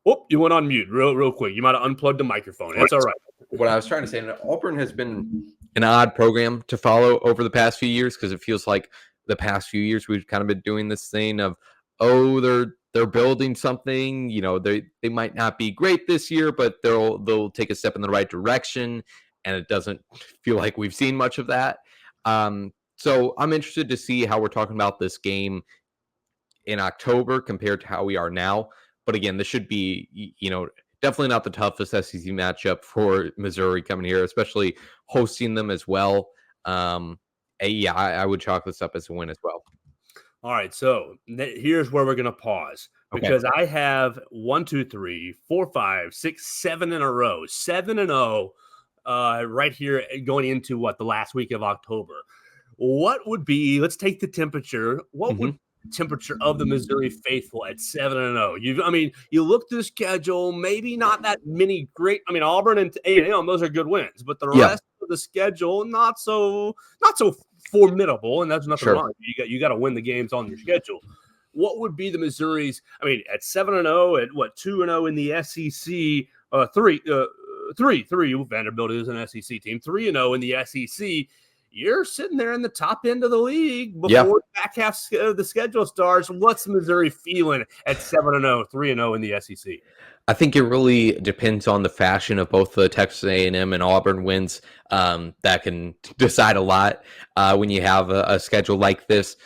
Oh, you went on mute real quick. You might have unplugged the microphone. That's all right. What I was trying to say, Auburn has been an odd program to follow over the past few years because it feels like the past few years we've kind of been doing this thing of, they're building something. They might not be great this year, but they'll take a step in the right direction, and it doesn't feel like we've seen much of that. So I'm interested to see how we're talking about this game in October compared to how we are now. But again, this should be, definitely not the toughest SEC matchup for Missouri coming here, especially hosting them as well. I would chalk this up as a win as well. All right, so here's where we're going to pause because I have 1, 2, 3, 4, 5, 6, 7 in a row, 7-0 right here going into the last week of October. What would be, let's take the temperature. What would temperature of the Missouri faithful at 7-0? You look through the schedule, maybe not that many great. Auburn and A&M, those are good wins, but the rest of the schedule not so formidable, and that's nothing wrong. You got to win the games on your schedule. What would be the Missouri's? At 7-0, at 2-0 in the SEC, 3 Vanderbilt is an SEC team, 3-0 in the SEC. You're sitting there in the top end of the league before the back half of the schedule starts. What's Missouri feeling at 7-0, 3-0 in the SEC? I think it really depends on the fashion of both the Texas A&M and Auburn wins. That can decide a lot when you have a schedule like this.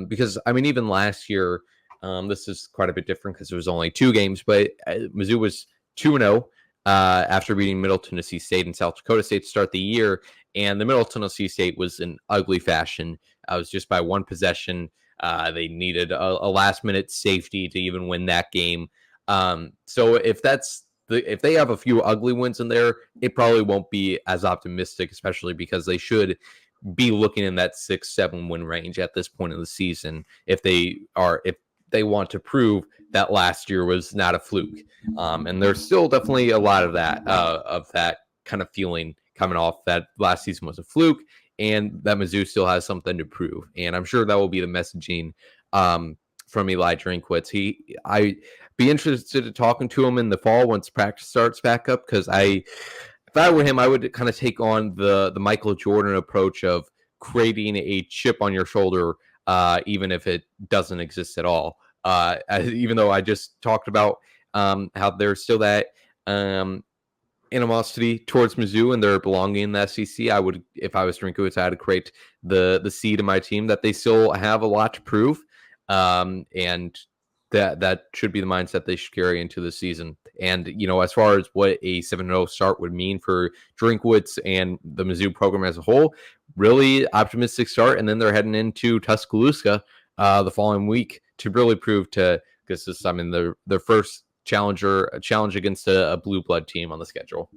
Because, even last year, this is quite a bit different because it was only 2 games, but Mizzou was 2-0 after beating Middle Tennessee State and South Dakota State to start the year. And the Middle Tennessee State was in ugly fashion. It was just by 1 possession. They needed a last-minute safety to even win that game. So if they have a few ugly wins in there, it probably won't be as optimistic, especially because they should be looking in that 6-7 win range at this point in the season if they want to prove that last year was not a fluke. And there's still definitely a lot of that kind of feeling coming off that last season was a fluke and that Mizzou still has something to prove. And I'm sure that will be the messaging from Eli Drinkwitz. I'd be interested in talking to him in the fall once practice starts back up, because if I were him, I would kind of take on the Michael Jordan approach of creating a chip on your shoulder, even if it doesn't exist at all. Even though I just talked about how there's still that animosity towards Mizzou and their belonging in the SEC, I would, if I was Drinkwitz, I would create the seed in my team that they still have a lot to prove, and that should be the mindset they should carry into the season. And as far as what a 7-0 start would mean for Drinkwitz and the Mizzou program as a whole, really optimistic start, and then they're heading into Tuscaloosa the following week to really prove because this their first challenge against a blue blood team on the schedule.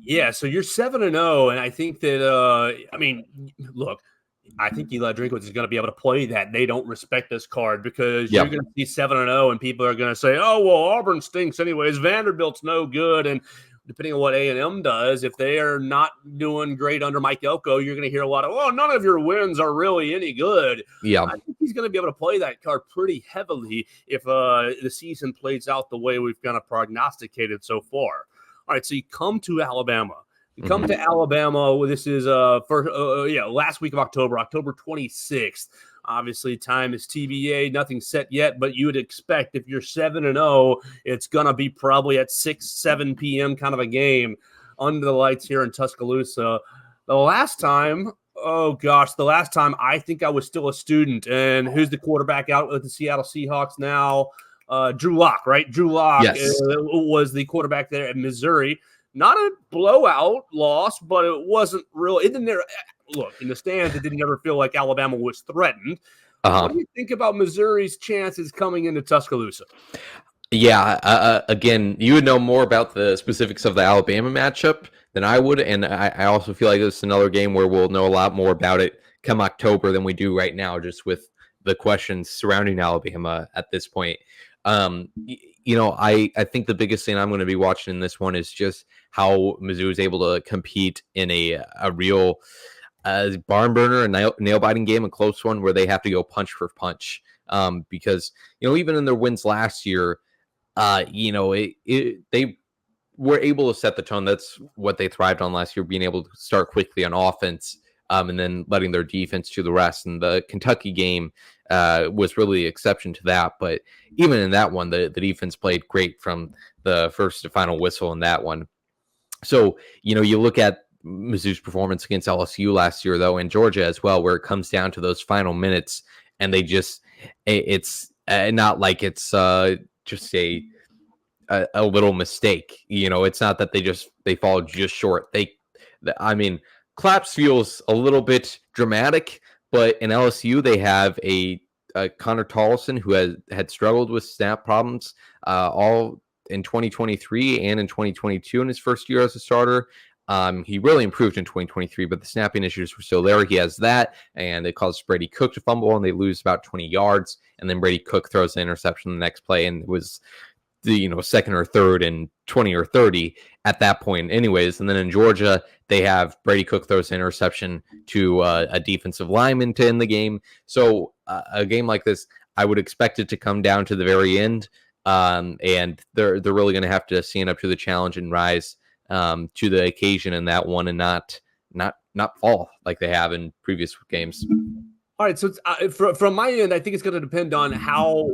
Yeah, so you're 7-0, and I think that look, I think Eli Drinkwitz is going to be able to play that they don't respect this card, because you're going to see 7-0 and people are going to say, oh, well, Auburn stinks anyways, Vanderbilt's no good. And depending on what A&M does, if they are not doing great under Mike Elko, you're going to hear a lot of, oh, none of your wins are really any good. Yeah, I think he's going to be able to play that card pretty heavily if the season plays out the way we've kind of prognosticated so far. All right, so you come to Alabama. You come to Alabama. This is last week of October 26th. Obviously, time is TBA. Nothing set yet, but you would expect if you're 7-0, it's going to be probably at 6-7 p.m. kind of a game under the lights here in Tuscaloosa. The last time I think I was still a student. And who's the quarterback out with the Seattle Seahawks now? Drew Lock, right? Drew Lock was the quarterback there at Missouri. Not a blowout loss, but it wasn't real. It didn't. Look, in the stands, it didn't ever feel like Alabama was threatened. What do you think about Missouri's chances coming into Tuscaloosa? Yeah, again, you would know more about the specifics of the Alabama matchup than I would, and I also feel like it's another game where we'll know a lot more about it come October than we do right now, just with the questions surrounding Alabama at this point. I think the biggest thing I'm going to be watching in this one is just how Mizzou is able to compete in a real barn burner, a nail-biting game, a close one where they have to go punch for punch. Because, even in their wins last year, they were able to set the tone. That's what they thrived on last year, being able to start quickly on offense, and then letting their defense do the rest. And the Kentucky game was really the exception to that. But even in that one, the defense played great from the first to final whistle in that one. So, you look at Mizzou's performance against LSU last year, though, and Georgia as well, where it comes down to those final minutes, and they just, it's not like it's just a little mistake. It's not that they fall just short. I mean, Claps feels a little bit dramatic, but in LSU they have a Connor Tolleson who had struggled with snap problems all in 2023 and in 2022 in his first year as a starter. He really improved in 2023, but the snapping issues were still there. He has that, and it caused Brady Cook to fumble, and they lose about 20 yards. And then Brady Cook throws an interception the next play, and it was the second or third and 20 or 30 at that point anyways. And then in Georgia, they have Brady Cook throws an interception to a defensive lineman to end the game. So a game like this, I would expect it to come down to the very end, and they're really going to have to stand up to the challenge and rise to the occasion in that one, and not fall like they have in previous games. All right, so it's, from my end, I think it's going to depend on how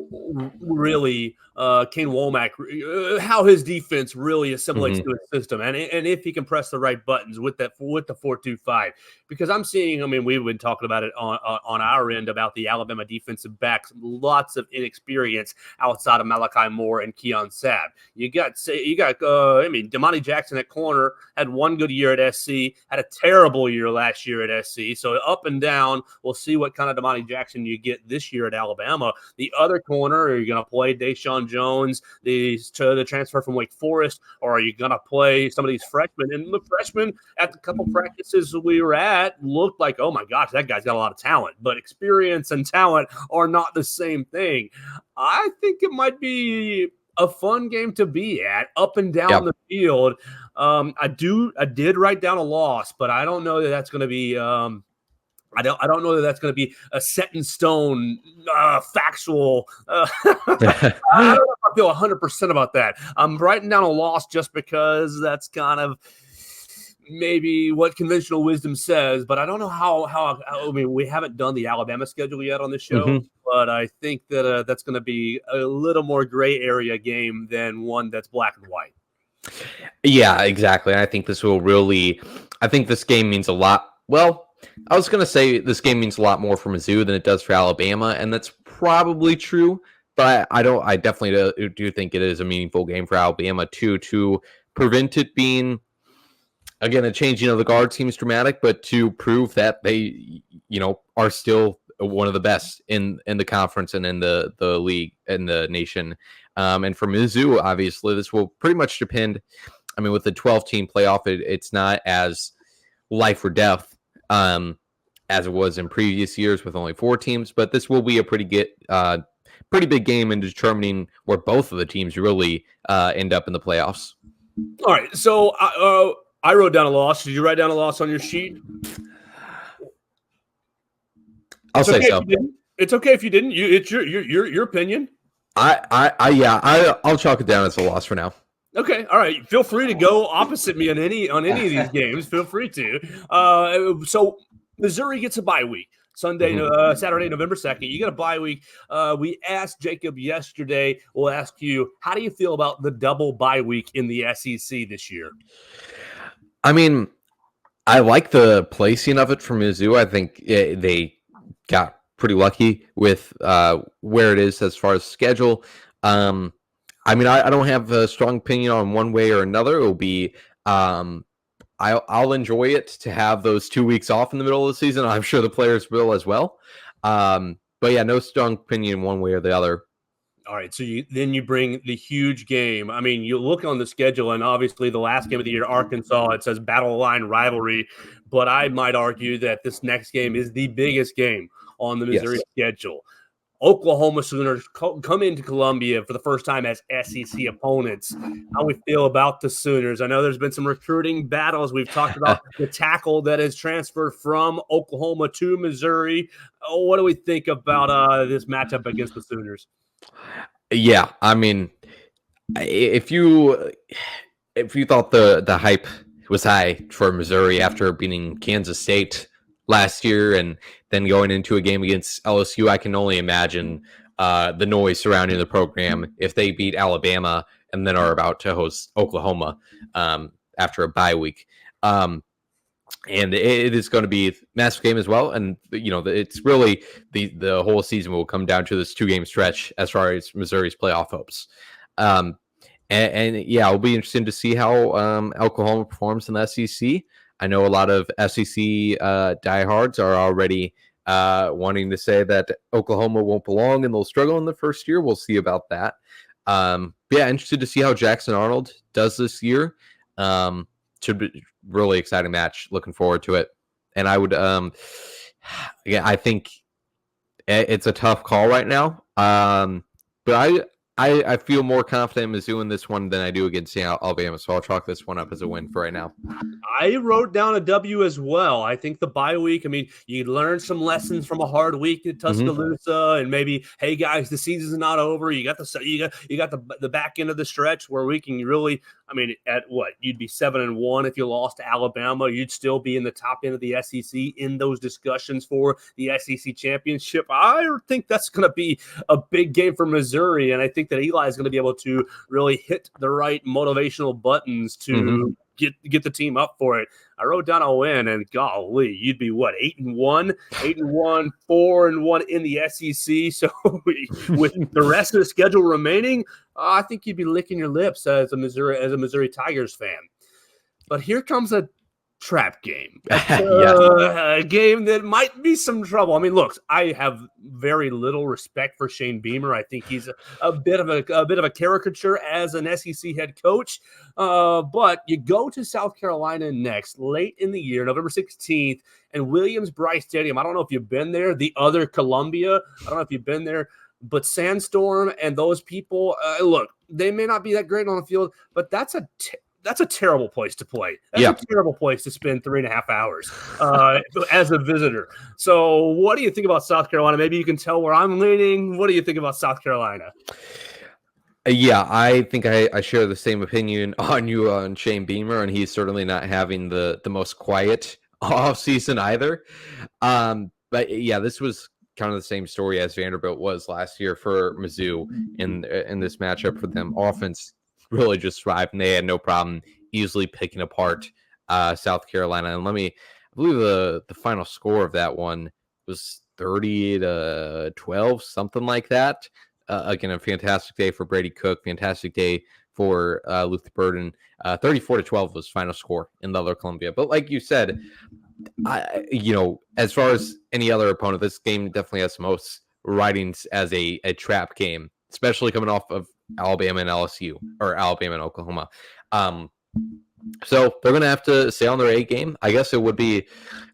really Kane Womack, how his defense really assimilates to his system, and if he can press the right buttons with the 4-2-5. Because I'm seeing, I mean, we've been talking about it on our end about the Alabama defensive backs, lots of inexperience outside of Malachi Moore and Keon Sabb. You got Damani Jackson at corner had one good year at SC, had a terrible year last year at SC. So up and down, we'll see what kind of Damani Jackson you get this year at Alabama. The other corner, are you going to play Deshaun Jones, the transfer from Wake Forest, or are you going to play some of these freshmen? And the freshmen at the couple practices we were at looked like, oh my gosh, that guy's got a lot of talent. But experience and talent are not the same thing. I think it might be a fun game to be at, up and down the field. I did write down a loss, but I don't know that that's going to be I don't know that that's going to be a set in stone, factual. I don't know if I feel 100% about that. I'm writing down a loss just because that's kind of maybe what conventional wisdom says, but I don't know how. I mean, we haven't done the Alabama schedule yet on this show, but I think that that's going to be a little more gray area game than one that's black and white. Yeah, exactly. And I think this game means a lot. Well, I was going to say this game means a lot more for Mizzou than it does for Alabama, and that's probably true. But I definitely do think it is a meaningful game for Alabama too, to prevent it being, again, a changing of the guard seems dramatic, but to prove that they, are still one of the best in the conference and in the league and the nation. And for Mizzou, obviously, this will pretty much depend. I mean, with the 12-team playoff, it's not as life or death as it was in previous years with only 4 teams, but this will be a pretty big game in determining where both of the teams really end up in the playoffs. All right, so I wrote down a loss. Did you write down a loss on your sheet? I'll say so. It's okay if you didn't. It's your opinion. I'll chalk it down as a loss for now. Okay, all right. Feel free to go opposite me on any of these games. Feel free to. So Missouri gets a bye week. Saturday, November 2nd. You got a bye week. We asked Jacob yesterday. We'll ask you, how do you feel about the double bye week in the SEC this year? I mean, I like the placing of it for Mizzou. I think they got pretty lucky with where it is as far as schedule. I mean, I don't have a strong opinion on one way or another. It will be, I'll enjoy it to have those 2 weeks off in the middle of the season. I'm sure the players will as well. But yeah, no strong opinion one way or the other. All right, so you bring the huge game. I mean, you look on the schedule, and obviously the last game of the year, Arkansas, it says Battle Line rivalry. But I might argue that this next game is the biggest game on the Missouri schedule. Oklahoma Sooners come into Columbia for the first time as SEC opponents. How we feel about the Sooners? I know there's been some recruiting battles. We've talked about the tackle that is transferred from Oklahoma to Missouri. What do we think about this matchup against the Sooners? Yeah, I mean, if you thought the hype was high for Missouri after beating Kansas State last year and then going into a game against LSU, I can only imagine the noise surrounding the program if they beat Alabama and then are about to host Oklahoma after a bye week. And it is going to be a massive game as well. And, it's really the whole season will come down to this 2-game stretch as far as Missouri's playoff hopes. Yeah, it'll be interesting to see how Oklahoma performs in the SEC. I know a lot of SEC diehards are already wanting to say that Oklahoma won't belong and they'll struggle in the first year. We'll see about that. Yeah, interested to see how Jackson Arnold does this year. Should be really exciting match. Looking forward to it. And I would, yeah, I think it's a tough call right now. But I feel more confident in Mizzou in this one than I do against Alabama. So I'll chalk this one up as a win for right now. I wrote down a W as well. I think the bye week, I mean, you learn some lessons from a hard week at Tuscaloosa, and maybe, hey guys, the season's not over. You got the back end of the stretch where we can really, I mean, at what, you'd be 7-1 if you lost to Alabama. You'd still be in the top end of the SEC in those discussions for the SEC championship. I think that's going to be a big game for Missouri, and I think that Eli is going to be able to really hit the right motivational buttons to get the team up for it. I wrote down a win, and golly, you'd be what, 8-1, 4-1 in the SEC. So with the rest of the schedule remaining, I think you'd be licking your lips as a Missouri Tigers fan. But here comes a trap game, a game that might be some trouble. I mean, look, I have very little respect for Shane Beamer. I think he's a bit of a caricature as an SEC head coach. But you go to South Carolina next, late in the year, November 16th, and Williams-Brice Stadium. I don't know if you've been there. The other Columbia. I don't know if you've been there. But Sandstorm and those people, look, they may not be that great on the field, but that's a terrible place to play. That's a terrible place to spend 3.5 hours as a visitor. So what do you think about South Carolina? Maybe you can tell where I'm leaning. What do you think about South Carolina? Yeah, I think I share the same opinion on Shane Beamer, and he's certainly not having the most quiet off season either. But yeah, this was kind of the same story as Vanderbilt was last year for Mizzou in this matchup for them. Offense really just thrived, and they had no problem easily picking apart South Carolina. And I believe the final score of that one was 30-12, something like that. Again, a fantastic day for Brady Cook, fantastic day for Luther Burden. 34-12 was final score in the other Columbia. But like you said, as far as any other opponent, this game definitely has the most writings as a trap game, especially coming off of Alabama and LSU, or Alabama and Oklahoma. So they're going to have to stay on their A game. I guess it would be,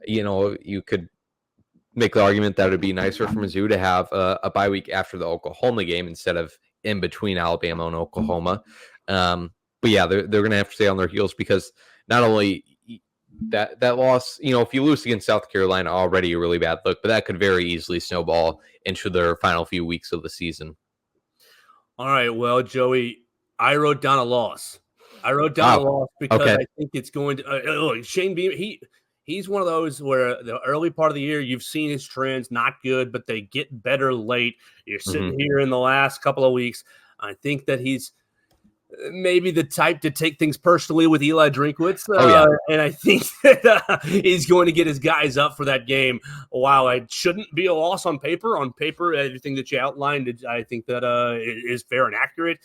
you could make the argument that it would be nicer for Mizzou to have a bye week after the Oklahoma game instead of in between Alabama and Oklahoma. But yeah, they're going to have to stay on their heels, because not only that loss, if you lose against South Carolina, already a really bad look, but that could very easily snowball into their final few weeks of the season. All right, well, Joey, I wrote down a loss. A loss because I think it's going to Shane Beamer, he's one of those where the early part of the year, you've seen his trends, not good, but they get better late. You're sitting here in the last couple of weeks. I think that he's maybe the type to take things personally with Eli Drinkwitz. And I think that he's going to get his guys up for that game. While it shouldn't be a loss on paper, everything that you outlined, I think that is fair and accurate.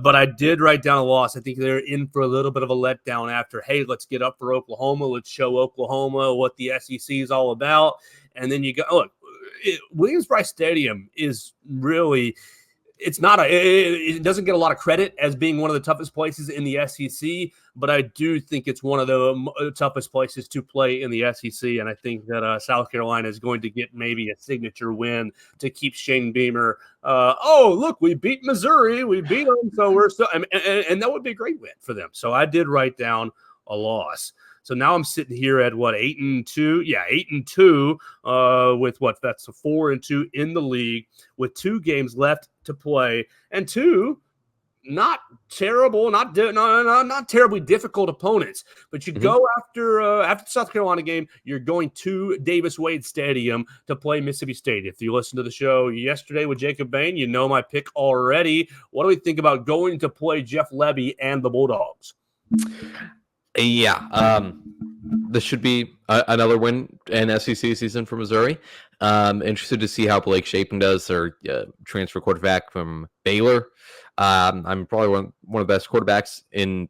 But I did write down a loss. I think they're in for a little bit of a letdown after, hey, let's get up for Oklahoma. Let's show Oklahoma what the SEC is all about. And then you go, look, Williams-Brice Stadium is really – it doesn't get a lot of credit as being one of the toughest places in the SEC, but I do think it's one of the toughest places to play in the SEC, and I think that South Carolina is going to get maybe a signature win to keep Shane Beamer. Look, we beat Missouri, we beat them, so we're still, and that would be a great win for them. So I did write down a loss. So now I'm sitting here at 8-2? Yeah, 8-2 with that's a 4-2 in the league with 2 games left to play, and 2 not terrible, not terribly difficult opponents. But you go after the South Carolina game, you're going to Davis Wade Stadium to play Mississippi State. If you listened to the show yesterday with Jacob Bain, you know my pick already. What do we think about going to play Jeff Lebby and the Bulldogs? Yeah, this should be another win in SEC season for Missouri. Interested to see how Blake Shapen does, their transfer quarterback from Baylor. I'm probably one of the best quarterbacks in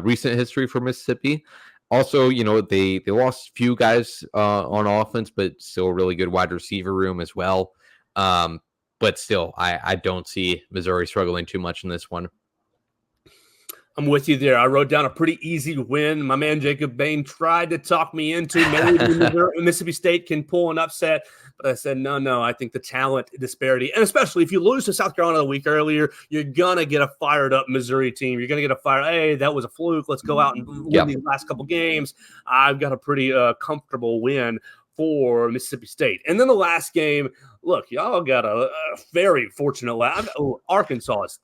recent history for Mississippi. Also, they lost a few guys on offense, but still a really good wide receiver room as well. But still, I don't see Missouri struggling too much in this one. I'm with you there. I wrote down a pretty easy win. My man Jacob Bain tried to talk me into maybe Mississippi State can pull an upset, but I said no. I think the talent disparity, and especially if you lose to South Carolina a week earlier, you're gonna get a fired up Missouri team. You're gonna get a fire. Hey, that was a fluke. Let's go out and win these last couple games. I've got a pretty comfortable win for Mississippi State. And then the last game, look, y'all got a very fortunate Arkansas is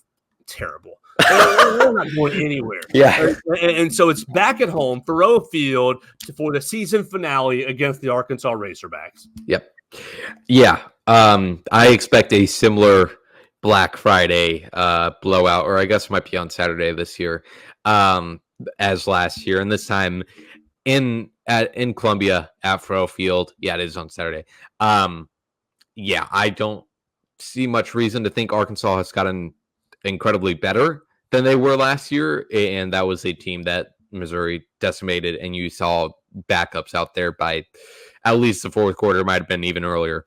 terrible. They're not going anywhere. Yeah. And so it's back at home, Thoreau Field, for the season finale against the Arkansas Razorbacks. Yep. Yeah. I expect a similar Black Friday blowout, or I guess it might be on Saturday this year, as last year. And this time in Columbia at Thoreau Field. Yeah, it is on Saturday. Yeah, I don't see much reason to think Arkansas has gotten incredibly better than they were last year, and that was a team that Missouri decimated, and you saw backups out there by at least the fourth quarter, might have been even earlier.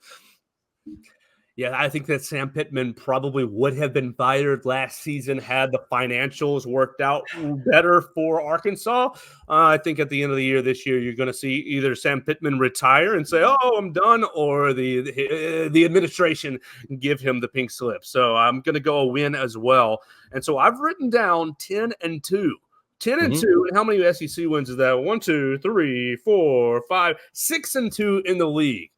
Yeah, I think that Sam Pittman probably would have been fired last season had the financials worked out better for Arkansas. I think at the end of the year this year, you're going to see either Sam Pittman retire and say, "Oh, I'm done," or the administration give him the pink slip. So I'm going to go a win as well. And so I've written down 10-2. 10-2, and how many SEC wins is that? 1, 2, 3, 4, 5, 6-2 in the league.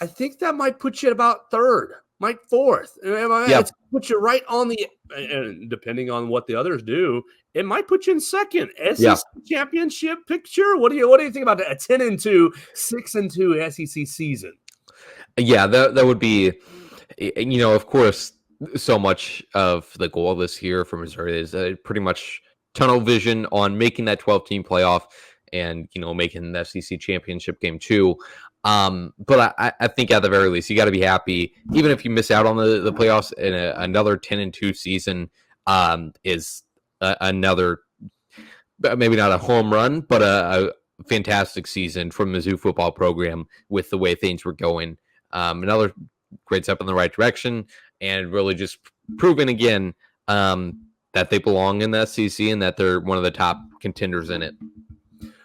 I think that might put you at about third, might fourth. It put you right on the, and depending on what the others do, it might put you in second. SEC championship picture. What do you think about that? A 10-2, 6-2 SEC season? Yeah, that would be, of course, so much of the goal this year for Missouri is pretty much tunnel vision on making that 12-team playoff and, making the SEC championship game too. But I think at the very least, you got to be happy, even if you miss out on the playoffs. And another 10-2 season is another, maybe not a home run, but a fantastic season from the Mizzou football program with the way things were going. Another great step in the right direction, and really just proving again that they belong in the SEC and that they're one of the top contenders in it.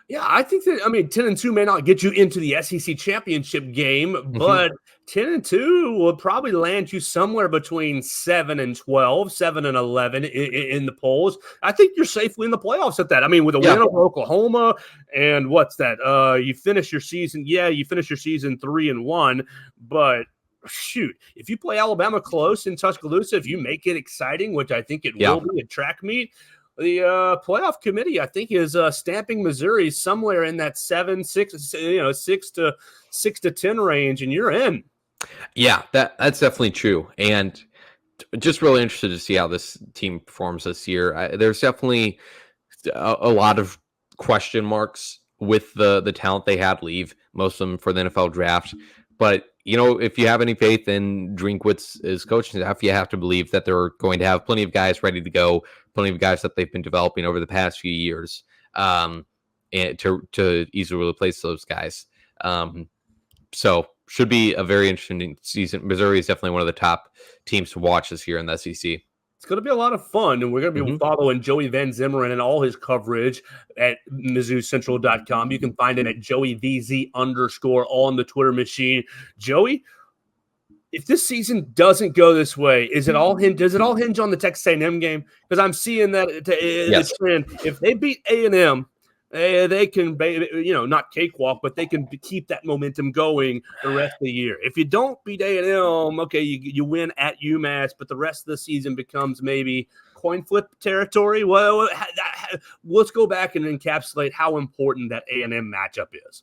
Yeah, I think that, 10-2 may not get you into the SEC championship game, but 10-2 will probably land you somewhere between 7-12, 7-11 in the polls. I think you're safely in the playoffs at that. With a win over Oklahoma, and what's that? You finish your season 3-1, but shoot, if you play Alabama close in Tuscaloosa, if you make it exciting, which I think it will be a track meet, the playoff committee, I think, is stamping Missouri somewhere in that 6 to 10 range, and you're in. Yeah, that's definitely true, and just really interested to see how this team performs this year. There's definitely a lot of question marks with the talent they had leave, most of them for the NFL draft. But if you have any faith in Drinkwitz's coaching staff, you have to believe that they're going to have plenty of guys ready to go, plenty of guys that they've been developing over the past few years, and to easily replace those guys. So should be a very interesting season. Missouri is definitely one of the top teams to watch this year in the SEC. It's going to be a lot of fun, and we're going to be following Joey Van Zummeran and all his coverage at MizzouCentral.com. You can find him at JoeyVZ_ on the Twitter machine. Joey, if this season doesn't go this way, does it all hinge on the Texas A&M game? Because I'm seeing that the trend. If they beat A&M, they can, not cakewalk, but they can keep that momentum going the rest of the year. If you don't beat A&M, okay, you win at UMass, but the rest of the season becomes maybe coin flip territory. Well, let's go back and encapsulate how important that A&M matchup is.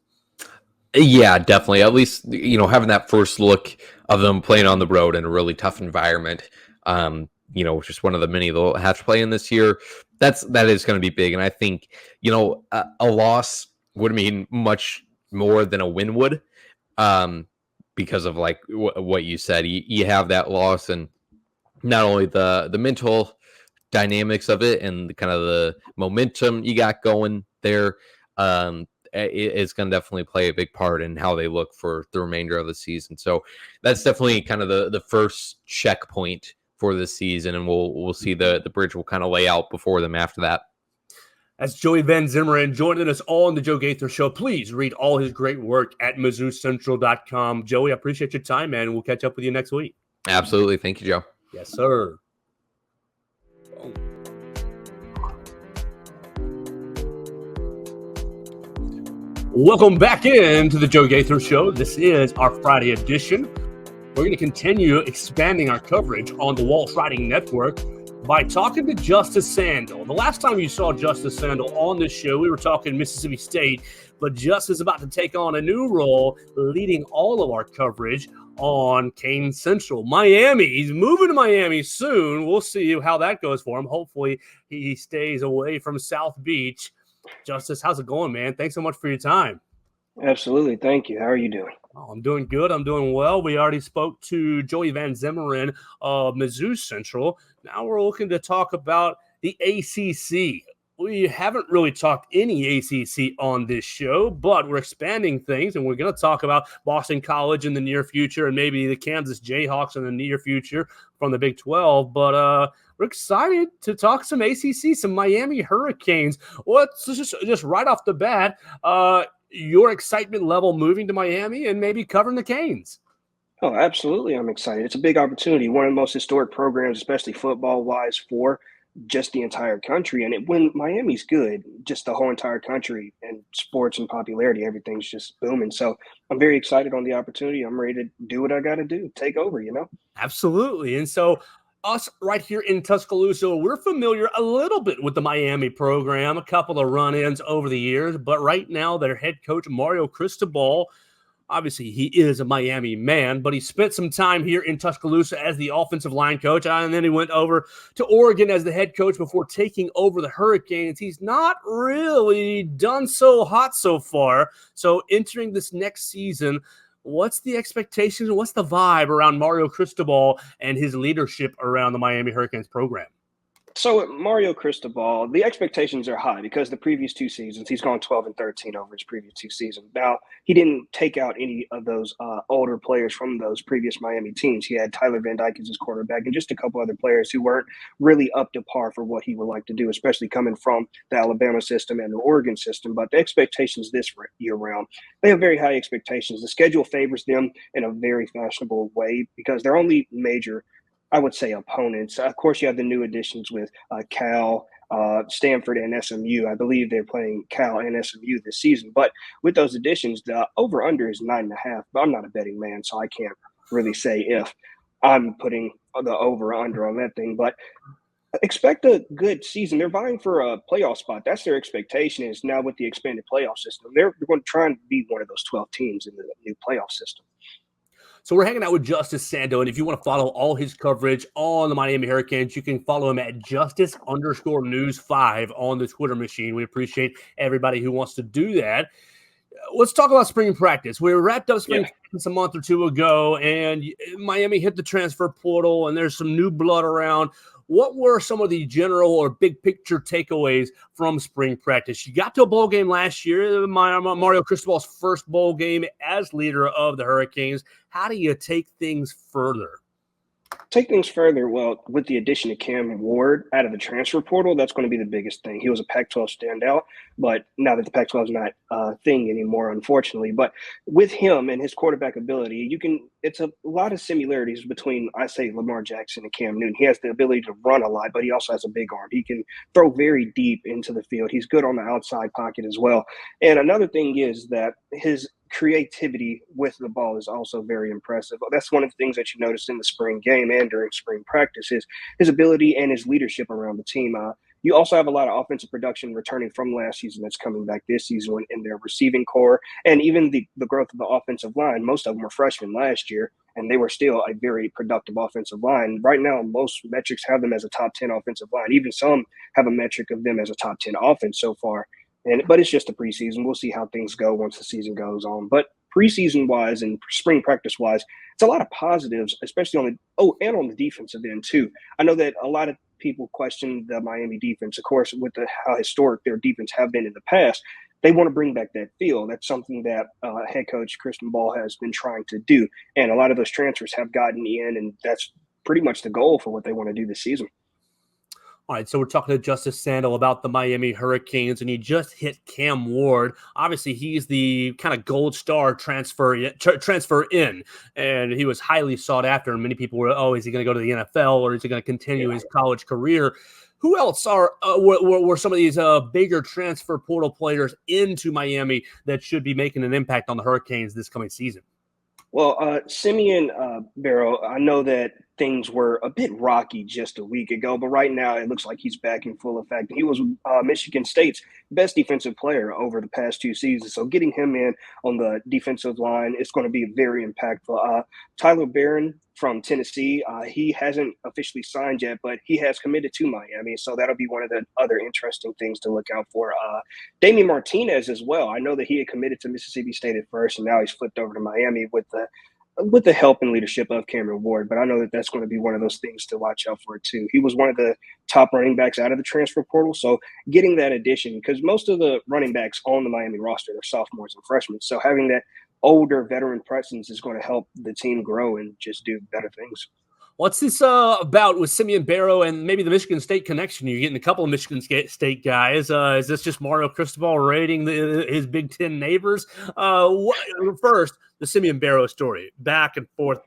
Yeah, definitely. At least, having that first look of them playing on the road in a really tough environment, which is one of the many they'll have to play in this year. that is going to be big. And I think, a loss would mean much more than a win would, because of like what you said. You have that loss, and not only the mental dynamics of it and kind of the momentum you got going there, it's going to definitely play a big part in how they look for the remainder of the season. So that's definitely kind of the first checkpoint for this season, and we'll see the bridge will kind of lay out before them after that. That's Joey Van Zummeran joining us on the Joe Gaither Show. Please read all his great work at MizzouCentral.com. Joey, I appreciate your time, man. We'll catch up with you next week. Absolutely. Thank you, Joe. Yes, sir. Welcome back into the Joe Gaither Show. This is our Friday edition. We're going to continue expanding our coverage on the Walsh Writing Network by talking to Justice Sandle. The last time you saw Justice Sandle on this show, we were talking Mississippi State, but Justice is about to take on a new role, leading all of our coverage on Cane Central. Miami, he's moving to Miami soon. We'll see how that goes for him. Hopefully he stays away from South Beach. Justice, how's it going, man? Thanks so much for your time. Absolutely. Thank you. How are you doing? Oh, I'm doing good. I'm doing well. We already spoke to Joey Van Zummeran of Mizzou Central. Now we're looking to talk about the ACC. We haven't really talked any ACC on this show, but we're expanding things, and we're going to talk about Boston College in the near future and maybe the Kansas Jayhawks in the near future from the Big 12. But we're excited to talk some ACC, some Miami Hurricanes. Let's just right off the bat, your excitement level moving to Miami and maybe covering the Canes. Oh, absolutely. I'm excited. It's a big opportunity. One of the most historic programs, especially football-wise, for just the entire country. And when Miami's good, just the whole entire country and sports and popularity, everything's just booming. So I'm very excited on the opportunity. I'm ready to do what I got to do, take over, Absolutely. And so us right here in Tuscaloosa, we're familiar a little bit with the Miami program, a couple of run-ins over the years, but right now their head coach, Mario Cristobal, obviously he is a Miami man, but he spent some time here in Tuscaloosa as the offensive line coach, and then he went over to Oregon as the head coach before taking over the Hurricanes. He's not really done so hot so far, so entering this next season, what's the expectations? What's the vibe around Mario Cristobal and his leadership around the Miami Hurricanes program? So with Mario Cristobal, the expectations are high because the previous two seasons, he's gone 12-13 over his previous two seasons. Now, he didn't take out any of those older players from those previous Miami teams. He had Tyler Van Dyke as his quarterback and just a couple other players who weren't really up to par for what he would like to do, especially coming from the Alabama system and the Oregon system. But the expectations this year round, they have very high expectations. The schedule favors them in a very fashionable way because their only major, I would say, opponents. Of course, you have the new additions with Cal, Stanford, and SMU. I believe they're playing Cal and SMU this season. But with those additions, the over-under is 9.5. But I'm not a betting man, so I can't really say if I'm putting the over-under on that thing. But expect a good season. They're vying for a playoff spot. That's their expectation is now with the expanded playoff system. They're going to try and be one of those 12 teams in the new playoff system. So we're hanging out with Justice Sandle, and if you want to follow all his coverage on the Miami Hurricanes, you can follow him at Justice_News5 on the Twitter machine. We appreciate everybody who wants to do that. Let's talk about spring practice. We wrapped up spring practice a month or two ago, and Miami hit the transfer portal, and there's some new blood around. What were some of the general or big picture takeaways from spring practice? You got to a bowl game last year, Mario Cristobal's first bowl game as leader of the Hurricanes. How do you take things further? Take things further, well, with the addition of Cam Ward out of the transfer portal, that's going to be the biggest thing. He was a Pac-12 standout, but now that the Pac-12 is not a thing anymore, unfortunately. But with him and his quarterback ability, it's a lot of similarities between, I say, Lamar Jackson and Cam Newton. He has the ability to run a lot, but he also has a big arm. He can throw very deep into the field. He's good on the outside pocket as well. And another thing is that his creativity with the ball is also very impressive. That's one of the things that you noticed in the spring game and during spring practice is his ability and his leadership around the team. You also have a lot of offensive production returning from last season that's coming back this season in their receiving core, and even the growth of the offensive line. Most of them were freshmen last year, and they were still a very productive offensive line. Right now, most metrics have them as a top 10 offensive line. Even some have a metric of them as a top 10 offense so far. But it's just a preseason. We'll see how things go once the season goes on. But preseason wise and spring practice wise, it's a lot of positives, especially on the defensive end too. I know that a lot of people question the Miami defense, of course, with how historic their defense have been in the past. They want to bring back that feel. That's something that head coach Kristen Ball has been trying to do, and a lot of those transfers have gotten in, and that's pretty much the goal for what they want to do this season. All right, so we're talking to Justice Sandle about the Miami Hurricanes, and he just hit Cam Ward. Obviously, he's the kind of gold star transfer in, and he was highly sought after. And many people were, is he going to go to the NFL or is he going to continue his college career? Who else were some of these bigger transfer portal players into Miami that should be making an impact on the Hurricanes this coming season? Well, Simeon Barrow, I know that things were a bit rocky just a week ago, but right now it looks like he's back in full effect. He was Michigan State's best defensive player over the past 2 seasons. So getting him in on the defensive line is going to be very impactful. Tyler Barron from Tennessee, he hasn't officially signed yet, but he has committed to Miami. So that'll be one of the other interesting things to look out for. Damian Martinez as well. I know that he had committed to Mississippi State at first, and now he's flipped over to Miami with the help and leadership of Cameron Ward. But I know that that's going to be one of those things to watch out for too. He was one of the top running backs out of the transfer portal. So getting that addition, because most of the running backs on the Miami roster are sophomores and freshmen. So having that older veteran presence is going to help the team grow and just do better things. What's this about with Simeon Barrow and maybe the Michigan State connection? You're getting a couple of Michigan State guys. Is this just Mario Cristobal rating his Big Ten neighbors? First, the Simeon Barrow story, back and forth.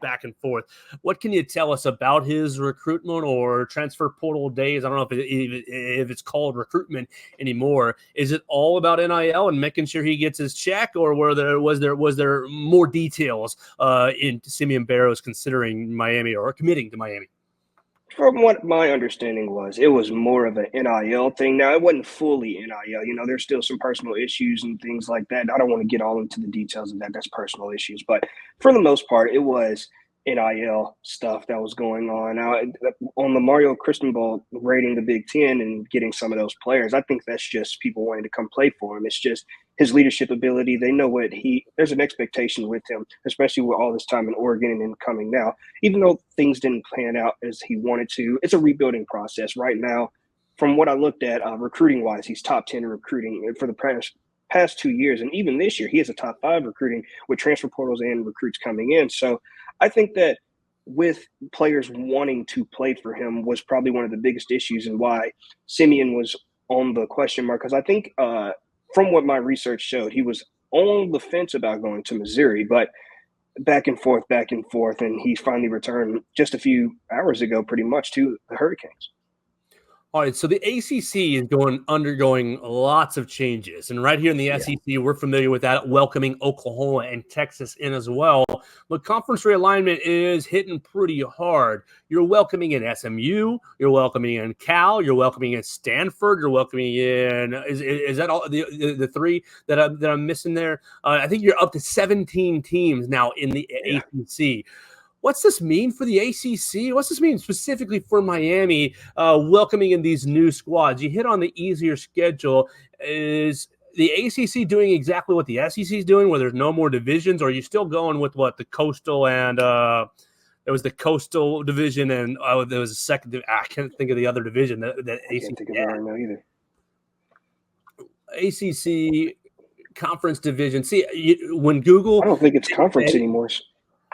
What can you tell us about his recruitment or transfer portal days? I don't know if it's called recruitment anymore. Is it all about NIL and making sure he gets his check, or was there more details in Simeon Barrow's considering Miami or committing to Miami? From what my understanding was, it was more of an NIL thing. Now, it wasn't fully NIL. You know, there's still some personal issues and things like that. I don't want to get all into the details of that. That's personal issues. But for the most part, it was NIL stuff that was going on. Now, on the Mario Cristobal rating the Big Ten and getting some of those players, I think that's just people wanting to come play for him. It's just his leadership ability. They know there's an expectation with him, especially with all this time in Oregon and then coming now. Even though things didn't pan out as he wanted to, it's a rebuilding process right now. From what I looked at, recruiting-wise, he's top 10 in recruiting for the past 2 years. And even this year, he has a top 5 recruiting with transfer portals and recruits coming in. So I think that with players wanting to play for him was probably one of the biggest issues and why Simeon was on the question mark. Because I think from what my research showed, he was on the fence about going to Missouri, but back and forth, and he finally returned just a few hours ago pretty much to the Hurricanes. All right, so the ACC is undergoing lots of changes, and right here in the SEC, we're familiar with that, welcoming Oklahoma and Texas in as well. But conference realignment is hitting pretty hard. You're welcoming in SMU, you're welcoming in Cal, you're welcoming in Stanford, you're welcoming in is that all the three that I'm missing there? I think you're up to 17 teams now in the ACC. What's this mean for the ACC? What's this mean specifically for Miami welcoming in these new squads? You hit on the easier schedule. Is the ACC doing exactly what the SEC is doing, where there's no more divisions, or are you still going with what the Coastal and there was the Coastal division and there was a second? I can't think of the other division that ACC. Can't think of it right now either. ACC conference division. See, when Google, I don't think it's conference anymore.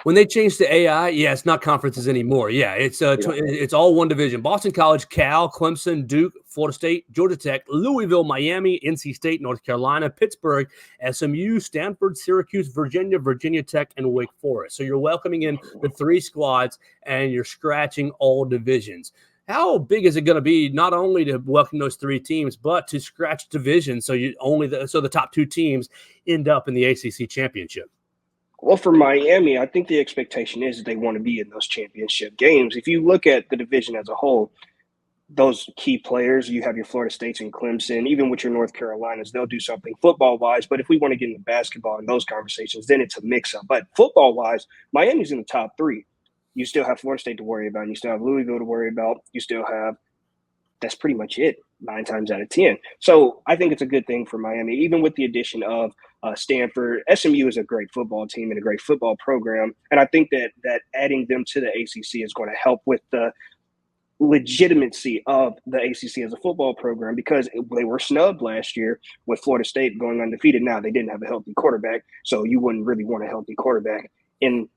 When they changed to AI, it's not conferences anymore. It's all one division. Boston College, Cal, Clemson, Duke, Florida State, Georgia Tech, Louisville, Miami, NC State, North Carolina, Pittsburgh, SMU, Stanford, Syracuse, Virginia Tech, and Wake Forest. So you're welcoming in the 3 squads, and you're scratching all divisions. How big is it going to be not only to welcome those 3 teams, but to scratch divisions so the top 2 teams end up in the ACC championship? Well, for Miami, I think the expectation is that they want to be in those championship games. If you look at the division as a whole, those key players, you have your Florida States and Clemson, even with your North Carolinas, they'll do something football-wise. But if we want to get into basketball and those conversations, then it's a mix-up. But football-wise, Miami's in the top three. You still have Florida State to worry about. And you still have Louisville to worry about. You still have – that's pretty much it 9 times out of 10. So I think it's a good thing for Miami, even with the addition of Stanford. SMU is a great football team and a great football program. And I think that adding them to the ACC is going to help with the legitimacy of the ACC as a football program, because they were snubbed last year with Florida State going undefeated. Now, they didn't have a healthy quarterback, so you wouldn't really want a healthy quarterback in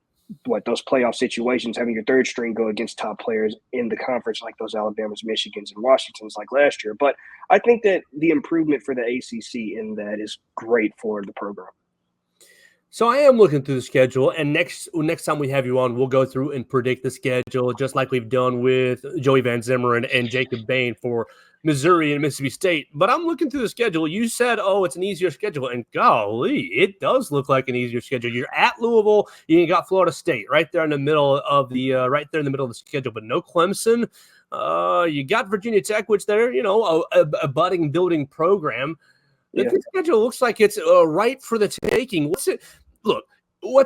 those playoff situations, having your third string go against top players in the conference like those Alabamas, Michigans, and Washingtons like last year. But I think that the improvement for the ACC in that is great for the program. So I am looking through the schedule, and next time we have you on, we'll go through and predict the schedule, just like we've done with Joey Van Zummeran and Jacob Bain for Missouri and Mississippi State. But I'm looking through the schedule. You said, it's an easier schedule, and golly, it does look like an easier schedule. You're at Louisville, you got Florida State right there in the middle of the schedule, but no Clemson. You got Virginia Tech, which they're a budding building program. The schedule looks like it's ripe for the taking. What's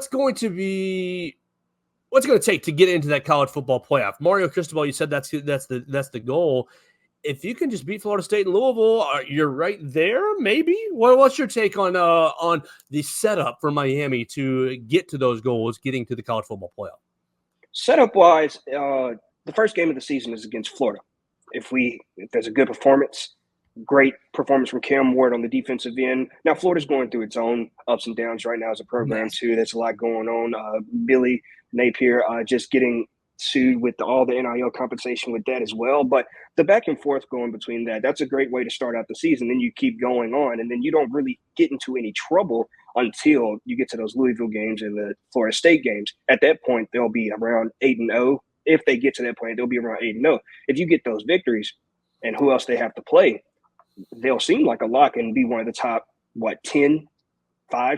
going to take to get into that college football playoff? Mario Cristobal, you said that's the goal. If you can just beat Florida State and Louisville, you're right there. Maybe. What's your take on the setup for Miami to get to those goals, getting to the college football playoff? Setup wise, the first game of the season is against Florida. If there's a good performance. Great performance from Cam Ward on the defensive end. Now, Florida's going through its own ups and downs right now as a program, too. There's a lot going on. Billy Napier just getting sued with all the NIL compensation with that as well. But the back and forth going between that's a great way to start out the season. Then you keep going on, and then you don't really get into any trouble until you get to those Louisville games and the Florida State games. At that point, they'll be around 8-0. If they get to that point, they'll be around 8-0. If you get those victories and who else they have to play, they'll seem like a lock and be one of the top, 5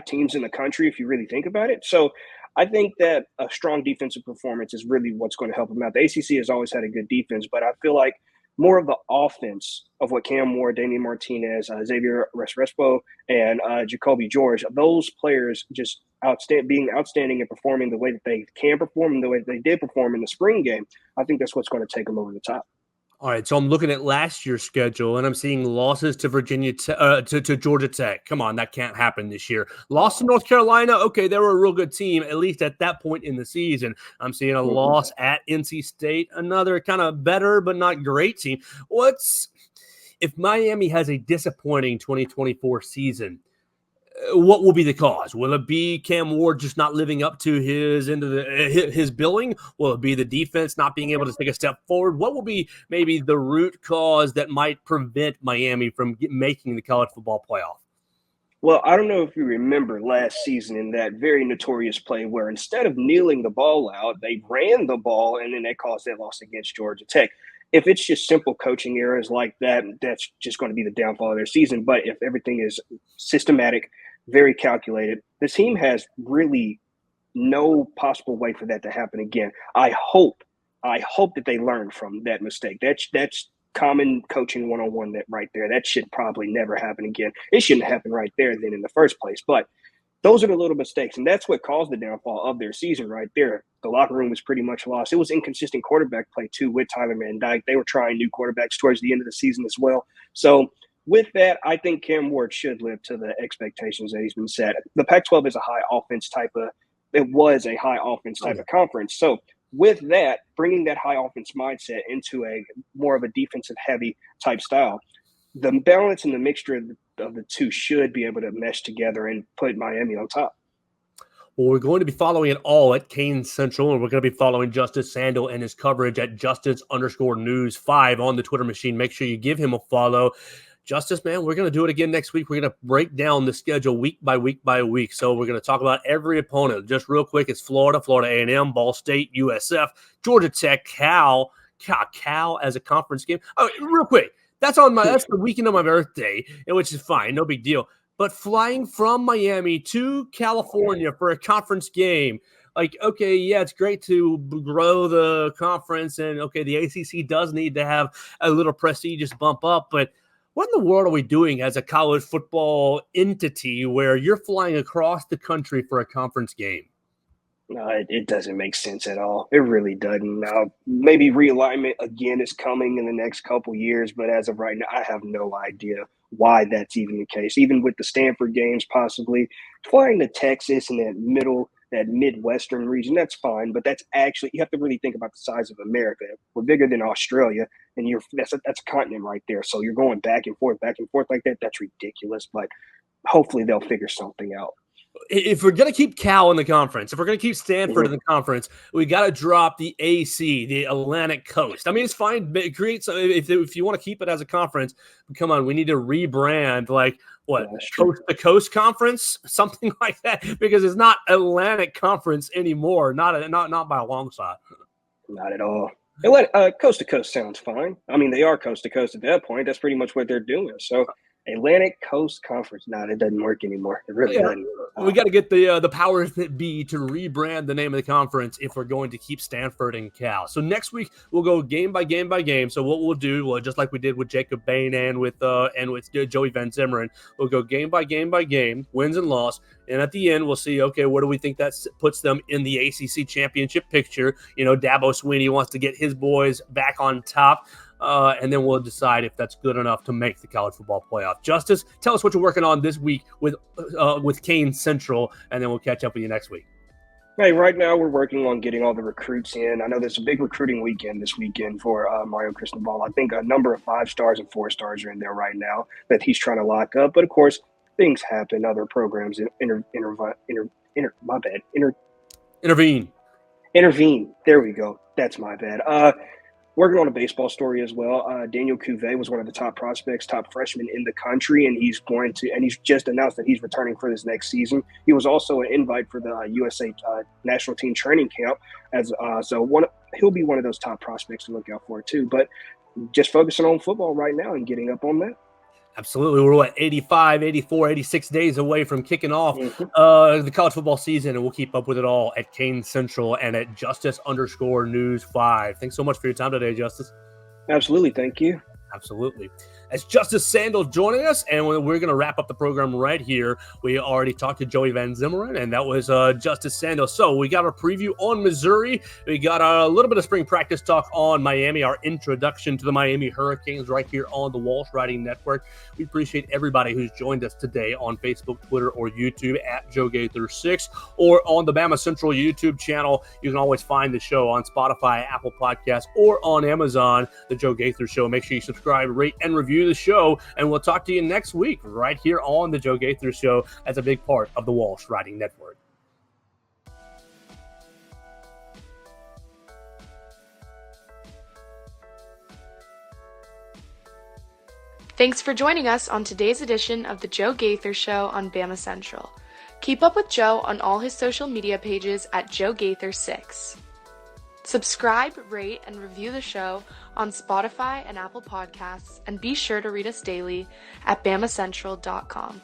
teams in the country if you really think about it. So I think that a strong defensive performance is really what's going to help them out. The ACC has always had a good defense, but I feel like more of the offense of what Cam Moore, Damian Martinez, Xavier Respo, and Jacoby George, those players just being outstanding and performing the way that they can perform and the way that they did perform in the spring game. I think that's what's going to take them over the top. All right, so I'm looking at last year's schedule, and I'm seeing losses to to Georgia Tech. Come on, that can't happen this year. Lost to North Carolina. Okay, they were a real good team, at least at that point in the season. I'm seeing a loss at NC State, another kind of better but not great team. If Miami has a disappointing 2024 season, what will be the cause? Will it be Cam Ward just not living up to his billing? Will it be the defense not being able to take a step forward? What will be maybe the root cause that might prevent Miami from making the college football playoff? Well, I don't know if you remember last season in that very notorious play where instead of kneeling the ball out, they ran the ball, and then that caused that loss against Georgia Tech. If it's just simple coaching errors like that, that's just going to be the downfall of their season. But if everything is systematic, very calculated, the team has really no possible way for that to happen again. I hope that they learn from that mistake. That's common coaching 101 that right there. That should probably never happen again. It shouldn't happen right there then in the first place. But those are the little mistakes, and that's what caused the downfall of their season right there. The locker room was pretty much lost. It was inconsistent quarterback play, too, with Tyler Van Dyke. They were trying new quarterbacks towards the end of the season as well. So with that, I think Cam Ward should live to the expectations that he's been set. The Pac-12 is a high offense type of conference. So with that, bringing that high offense mindset into a more of a defensive heavy type style, the balance and the mixture of the two should be able to mesh together and put Miami on top. Well, we're going to be following it all at Kane Central, and we're going to be following Justice Sandle and his coverage at Justice_News5 on the Twitter machine. Make sure you give him a follow. Justice, man, we're going to do it again next week. We're going to break down the schedule week by week by week. So we're going to talk about every opponent. Just real quick, it's Florida A&M, Ball State, USF, Georgia Tech, Cal as a conference game. Oh, real quick, that's the weekend of my birthday, which is fine, no big deal. But flying from Miami to California for a conference game, Like, okay, yeah, it's great to grow the conference, and okay, the ACC does need to have a little prestigious bump up, but what in the world are we doing as a college football entity where you're flying across the country for a conference game? No, it doesn't make sense at all. It really doesn't. Now, maybe realignment again is coming in the next couple years, but as of right now, I have no idea why that's even the case. Even with the Stanford games, possibly flying to Texas and that Midwestern region, that's fine. But that's actually, you have to really think about the size of America. We're bigger than Australia, and that's a continent right there. So you're going back and forth like that. That's ridiculous. But hopefully they'll figure something out. If we're going to keep Cal in the conference, if we're going to keep Stanford in the conference, we got to drop the AC, the Atlantic Coast. I mean, it's fine. If you want to keep it as a conference, come on, we need to rebrand like what, Coast to Coast Conference, something like that, because it's not Atlantic Conference anymore. Not by a long shot. Not at all. Coast to Coast sounds fine. I mean, they are coast to coast at that point. That's pretty much what they're doing. So Atlantic Coast Conference. No, it doesn't work anymore. It really doesn't. We got to get the powers that be to rebrand the name of the conference if we're going to keep Stanford and Cal. So next week we'll go game by game by game. So what we'll do, just like we did with Jacob Bain and with Joey Van Zummeran, we'll go game by game, wins and loss, and at the end we'll see, okay, where do we think that puts them in the ACC championship picture? You know, Dabo Swinney wants to get his boys back on top. And then we'll decide if that's good enough to make the college football playoff. Justice, tell us what you're working on this week with Kane Central, and then we'll catch up with you next week. Hey, right now we're working on getting all the recruits in. I know there's a big recruiting weekend this weekend for Mario Cristobal. I think a number of 5-stars and 4-stars are in there right now that he's trying to lock up. But of course, things happen. Other programs intervene. There we go. That's my bad. Working on a baseball story as well. Daniel Cuvée was one of the top prospects, top freshmen in the country, and he's just announced that he's returning for this next season. He was also an invite for the USA national team training camp, he'll be one of those top prospects to look out for too. But just focusing on football right now and getting up on that. Absolutely. We're 85, 84, 86 days away from kicking off the college football season, and we'll keep up with it all at Kane Central and at Justice_News5. Thanks so much for your time today, Justice. Absolutely. Thank you. Absolutely. As Justice Sandle joining us, and we're going to wrap up the program right here. We already talked to Joey Van Zummeran, and that was Justice Sandle. So we got a preview on Missouri. We got a little bit of spring practice talk on Miami, our introduction to the Miami Hurricanes right here on the Walsh Writing Network. We appreciate everybody who's joined us today on Facebook, Twitter, or YouTube at Joe Gaither 6, or on the Bama Central YouTube channel. You can always find the show on Spotify, Apple Podcasts, or on Amazon, The Joe Gaither Show. Make sure you subscribe, rate, and review the show, and we'll talk to you next week right here on the Joe Gaither Show as a big part of the Walsh Writing Network. Thanks for joining us on today's edition of the Joe Gaither Show on Bama Central. Keep up with Joe on all his social media pages at Joe Gaither 6. Subscribe, rate, and review the show on Spotify and Apple Podcasts, and be sure to read us daily at BamaCentral.com.